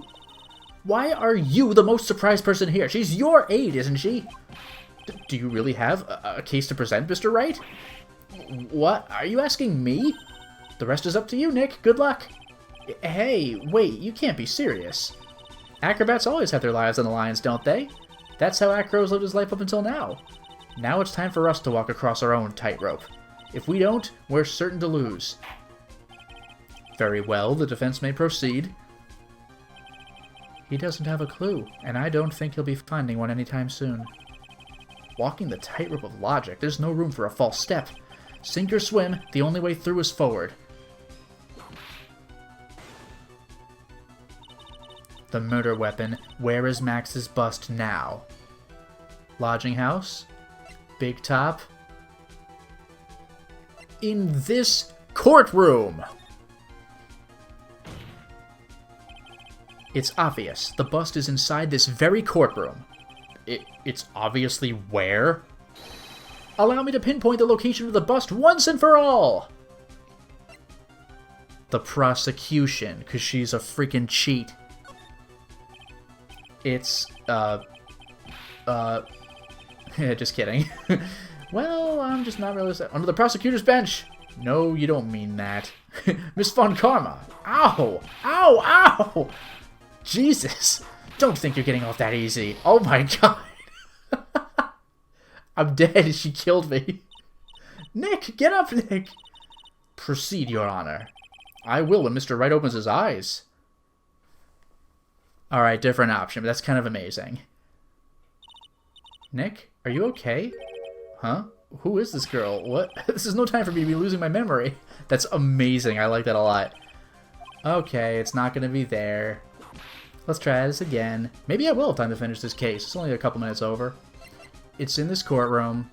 Why are you the most surprised person here? She's your aide, isn't she? Do you really have a case to present, Mr. Wright? What? Are you asking me? The rest is up to you, Nick. Good luck. Hey, wait, you can't be serious. Acrobats always have their lives on the lines, don't they? That's how Acro's lived his life up until now. Now it's time for us to walk across our own tightrope. If we don't, we're certain to lose. Very well, the defense may proceed. He doesn't have a clue, and I don't think he'll be finding one anytime soon. Walking the tightrope of logic, there's no room for a false step. Sink or swim, the only way through is forward. The murder weapon. Where is Max's bust now? Lodging house? Big top? In this courtroom! It's obvious. The bust is inside this very courtroom. It's obviously where? Allow me to pinpoint the location of the bust once and for all! The prosecution, because she's a freaking cheat. It's, just kidding. Well, I'm just not really... Under the prosecutor's bench! No, you don't mean that. Miss Von Karma! Ow! Ow! Ow! Jesus! Don't think you're getting off that easy. Oh my god! I'm dead. She killed me. Nick! Get up, Nick! Proceed, Your Honor. I will when Mr. Wright opens his eyes. Alright, different option, but that's kind of amazing. Nick, are you okay? Huh? Who is this girl? What? This is no time for me to be losing my memory. That's amazing. I like that a lot. Okay, it's not going to be there. Let's try this again. Maybe I will have time to finish this case. It's only a couple minutes over. It's in this courtroom.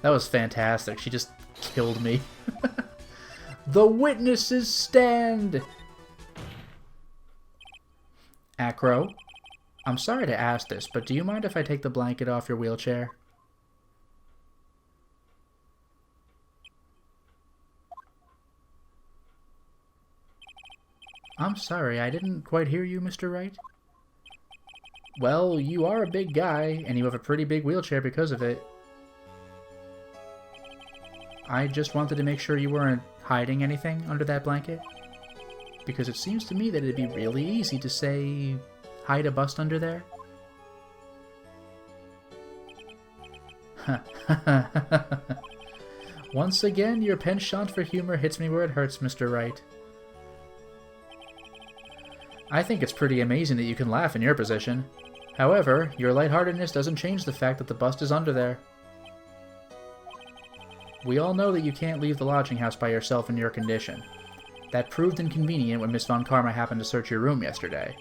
That was fantastic. She just killed me. The witnesses stand! Acro, I'm sorry to ask this, but do you mind if I take the blanket off your wheelchair? I'm sorry, I didn't quite hear you, Mr. Wright. Well, you are a big guy, and you have a pretty big wheelchair because of it. I just wanted to make sure you weren't hiding anything under that blanket. Because it seems to me that it'd be really easy to say, hide a bust under there. Once again, your penchant for humor hits me where it hurts, Mr. Wright. I think it's pretty amazing that you can laugh in your position. However, your lightheartedness doesn't change the fact that the bust is under there. We all know that you can't leave the lodging house by yourself in your condition. That proved inconvenient when Miss Von Karma happened to search your room yesterday.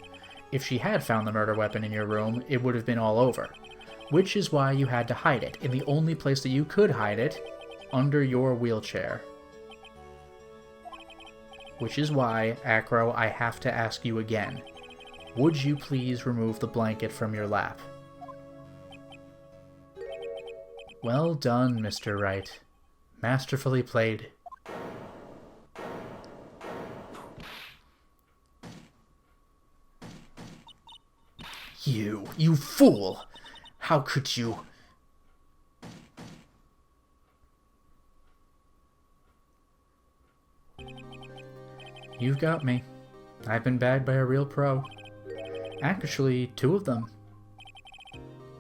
If she had found the murder weapon in your room, it would have been all over. Which is why you had to hide it, in the only place that you could hide it, under your wheelchair. Which is why, Acro, I have to ask you again. Would you please remove the blanket from your lap? Well done, Mr. Wright. Masterfully played. You fool! How could you... You've got me. I've been bagged by a real pro. Actually, 2 of them.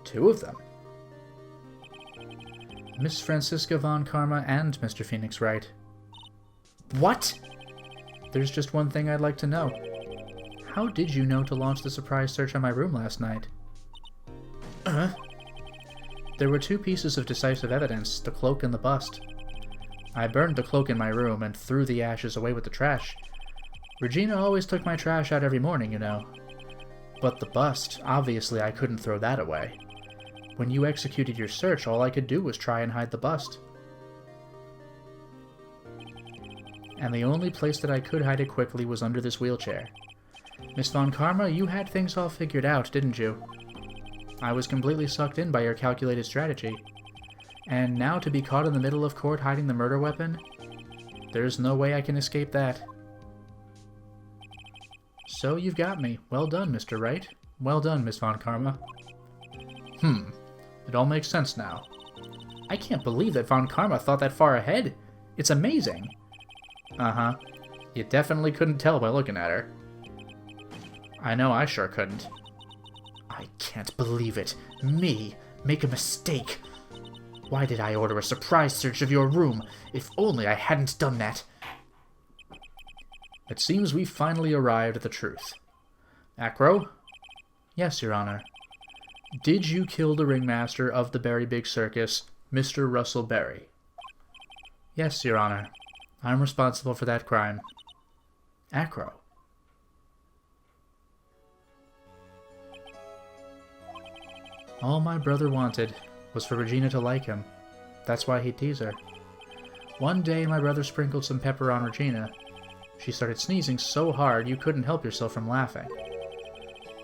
2 of them? Miss Francisca Von Karma and Mr. Phoenix Wright. What? There's just one thing I'd like to know. How did you know to launch the surprise search on my room last night? There were 2 pieces of decisive evidence, the cloak and the bust. I burned the cloak in my room and threw the ashes away with the trash. Regina always took my trash out every morning, you know. But the bust, obviously I couldn't throw that away. When you executed your search, all I could do was try and hide the bust. And the only place that I could hide it quickly was under this wheelchair. Miss Von Karma, you had things all figured out, didn't you? I was completely sucked in by your calculated strategy. And now to be caught in the middle of court hiding the murder weapon? There's no way I can escape that. So you've got me. Well done, Mr. Wright. Well done, Miss Von Karma. It all makes sense now. I can't believe that Von Karma thought that far ahead. It's amazing. Uh-huh. You definitely couldn't tell by looking at her. I know I sure couldn't. I can't believe it. Me, make a mistake. Why did I order a surprise search of your room? If only I hadn't done that. It seems we've finally arrived at the truth. Acro? Yes, Your Honor. Did you kill the ringmaster of the Berry Big Circus, Mr. Russell Berry? Yes, Your Honor. I'm responsible for that crime. Acro. All my brother wanted was for Regina to like him. That's why he'd tease her. One day my brother sprinkled some pepper on Regina. She started sneezing so hard you couldn't help yourself from laughing.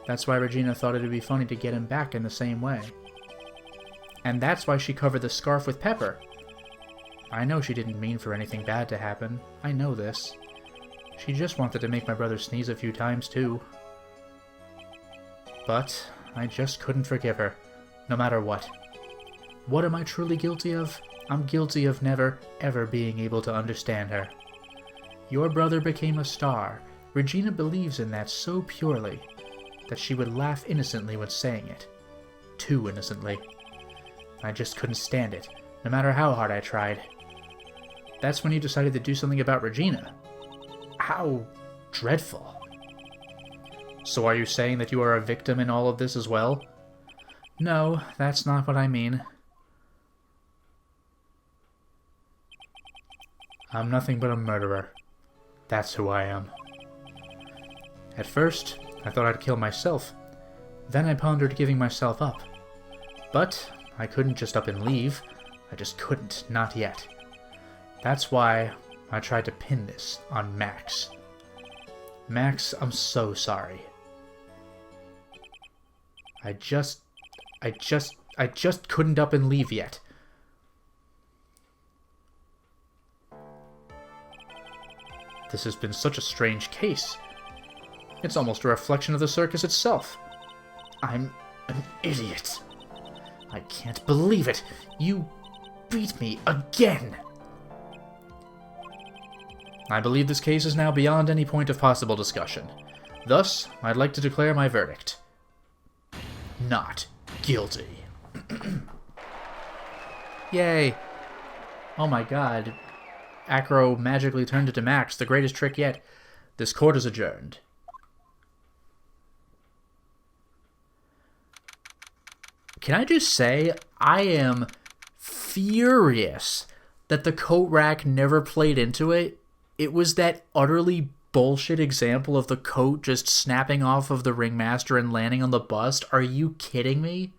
That's why Regina thought it'd be funny to get him back in the same way. And that's why she covered the scarf with pepper. I know she didn't mean for anything bad to happen. I know this. She just wanted to make my brother sneeze a few times too. But I just couldn't forgive her, no matter what. What am I truly guilty of? I'm guilty of never, ever being able to understand her. Your brother became a star. Regina believes in that so purely that she would laugh innocently when saying it. Too innocently. I just couldn't stand it, no matter how hard I tried. That's when you decided to do something about Regina. How dreadful. So are you saying that you are a victim in all of this as well? No, that's not what I mean. I'm nothing but a murderer. That's who I am. At first, I thought I'd kill myself. Then I pondered giving myself up. But I couldn't just up and leave. I just couldn't, not yet. That's why I tried to pin this on Max. Max, I'm so sorry. I just couldn't up and leave yet. This has been such a strange case. It's almost a reflection of the circus itself. I'm an idiot. I can't believe it. You beat me again. I believe this case is now beyond any point of possible discussion. Thus, I'd like to declare my verdict. Not guilty. Yay. Oh my god. Acro magically turned into Max, the greatest trick yet. This court is adjourned. Can I just say, I am furious that the coat rack never played into it. It was that utterly bullshit example of the coat just snapping off of the ringmaster and landing on the bust. Are you kidding me?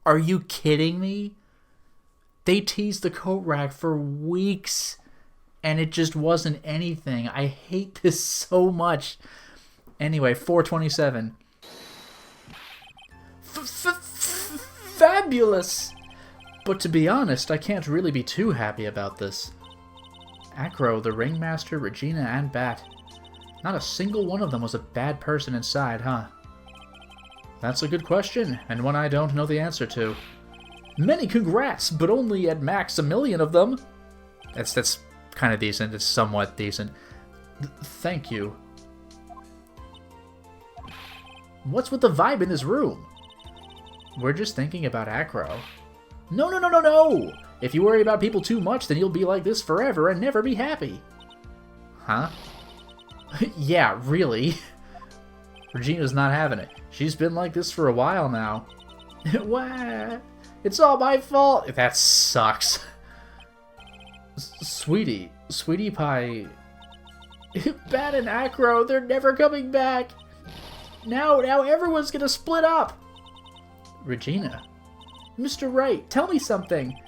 Are you kidding me? They teased the coat rack for weeks, and it just wasn't anything. I hate this so much. Anyway, 427. Fabulous! But to be honest, I can't really be too happy about this. Acro, the ringmaster, Regina, and Bat. Not a single one of them was a bad person inside, huh? That's a good question, and one I don't know the answer to. Many congrats, but only at max 1,000,000 of them. That's kind of decent. It's somewhat decent. Thank you. What's with the vibe in this room? We're just thinking about Acro. No! If you worry about people too much, then you'll be like this forever and never be happy. Huh? Yeah, really. Regina's not having it. She's been like this for a while now. What? It's all my fault. That sucks. Sweetie Pie. Bat and Acro, they're never coming back. Now everyone's gonna split up. Regina. Mr. Wright, tell me something.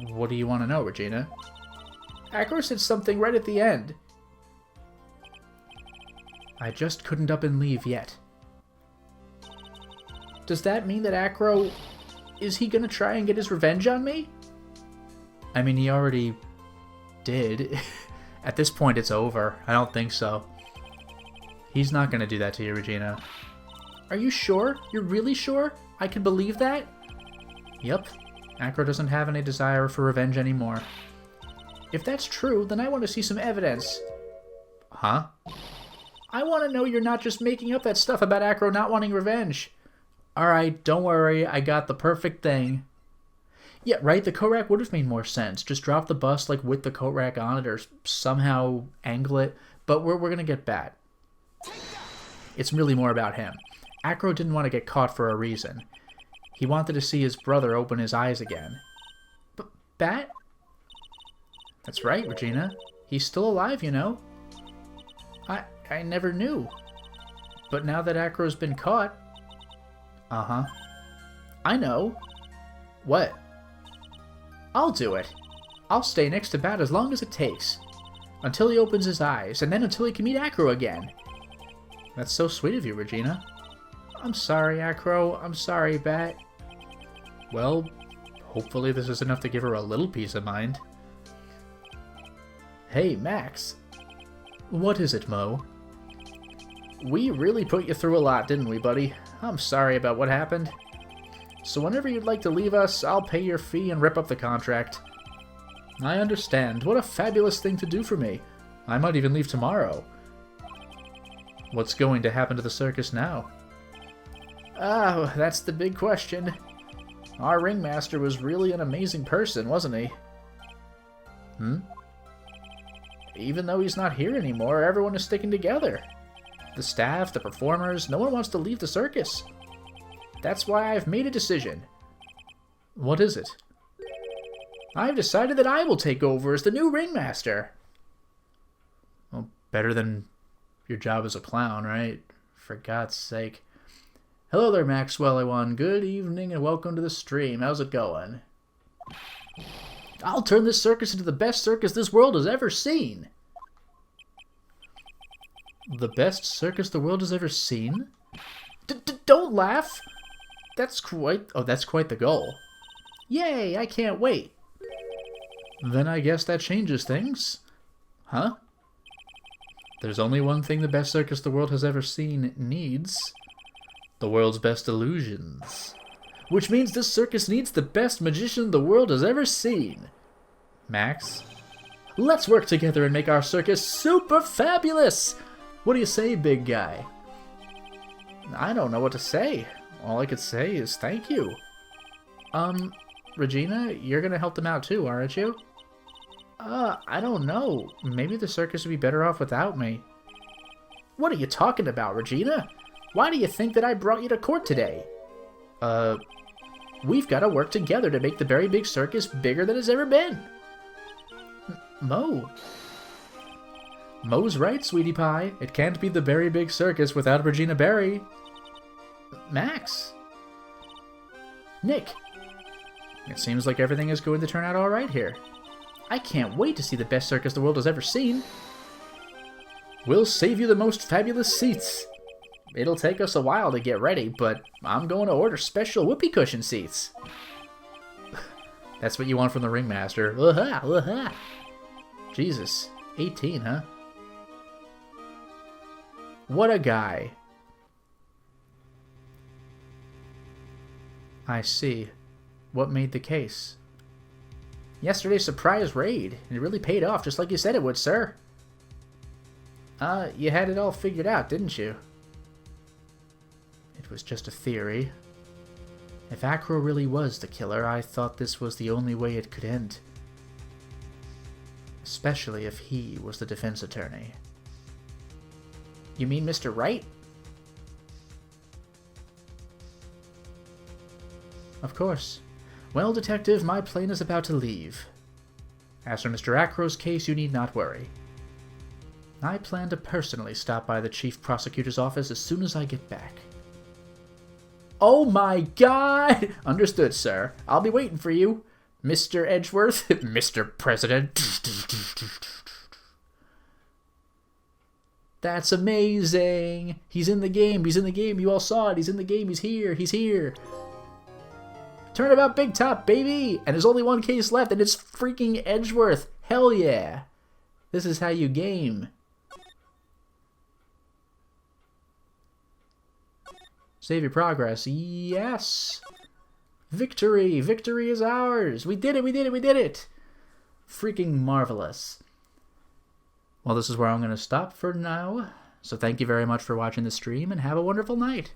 What do you want to know, Regina? Acro said something right at the end. I just couldn't up and leave yet. Does that mean that Acro... Is he gonna try and get his revenge on me? I mean, he already did. At this point, it's over. I don't think so. He's not gonna do that to you, Regina. Are you sure? You're really sure? I can believe that? Yep. Acro doesn't have any desire for revenge anymore. If that's true, then I want to see some evidence. Huh? I want to know you're not just making up that stuff about Acro not wanting revenge. Alright, don't worry, I got the perfect thing. Yeah, right, the coat rack would have made more sense. Just drop the bust, like, with the coat rack on it, or somehow angle it. But we're gonna get Bat. It's really more about him. Acro didn't want to get caught for a reason. He wanted to see his brother open his eyes again. Bat? That's right, Regina. He's still alive, you know. I never knew. But now that Acro's been caught... Uh-huh. I know. What? I'll do it. I'll stay next to Bat as long as it takes. Until he opens his eyes, and then until he can meet Acro again. That's so sweet of you, Regina. I'm sorry, Acro. I'm sorry, Bat. Well, hopefully this is enough to give her a little peace of mind. Hey, Max. What is it, Mo? We really put you through a lot, didn't we, buddy? I'm sorry about what happened. So whenever you'd like to leave us, I'll pay your fee and rip up the contract. I understand. What a fabulous thing to do for me. I might even leave tomorrow. What's going to happen to the circus now? Ah, that's the big question. Our ringmaster was really an amazing person, wasn't he? Even though he's not here anymore, everyone is sticking together. The staff, the performers, no one wants to leave the circus. That's why I've made a decision. What is it? I've decided that I will take over as the new ringmaster. Well, better than your job as a clown, right? For God's sake. Hello there, Maxwell. Good evening and welcome to the stream. How's it going? I'll turn this circus into the best circus this world has ever seen. The best circus the world has ever seen? Don't laugh! That's quite the goal. Yay, I can't wait. Then I guess that changes things. Huh? There's only one thing the best circus the world has ever seen needs. The world's best illusions. Which means this circus needs the best magician the world has ever seen. Max? Let's work together and make our circus super fabulous! What do you say, big guy? I don't know what to say. All I could say is thank you. Regina, you're gonna help them out too, aren't you? I don't know. Maybe the circus would be better off without me. What are you talking about, Regina? Why do you think that I brought you to court today? We've got to work together to make the Berry Big Circus bigger than it's ever been. Mo. Mo's right, sweetie pie. It can't be the Berry Big Circus without Regina Berry. Max. Nick. It seems like everything is going to turn out all right here. I can't wait to see the best circus the world has ever seen. We'll save you the most fabulous seats. It'll take us a while to get ready, but I'm going to order special whoopee cushion seats. That's what you want from the ringmaster. Jesus, 18, huh? What a guy. I see. What made the case? Yesterday's surprise raid. It really paid off, just like you said it would, sir. You had it all figured out, didn't you? It was just a theory. If Acro really was the killer, I thought this was the only way it could end. Especially if he was the defense attorney. You mean Mr. Wright? Of course. Well, Detective, my plane is about to leave. As for Mr. Acro's case, you need not worry. I plan to personally stop by the Chief Prosecutor's office as soon as I get back. Oh my God! Understood, sir. I'll be waiting for you. Mr. Edgeworth, Mr. President. That's amazing! He's in the game, he's in the game, you all saw it, he's in the game, he's here, he's here! Turnabout Big Top, baby! And there's only one case left, and it's freaking Edgeworth! Hell yeah! This is how you game. Save your progress. Yes! Victory! Victory is ours! We did it, we did it, we did it! Freaking marvelous. Well, this is where I'm going to stop for now. So thank you very much for watching the stream, and have a wonderful night.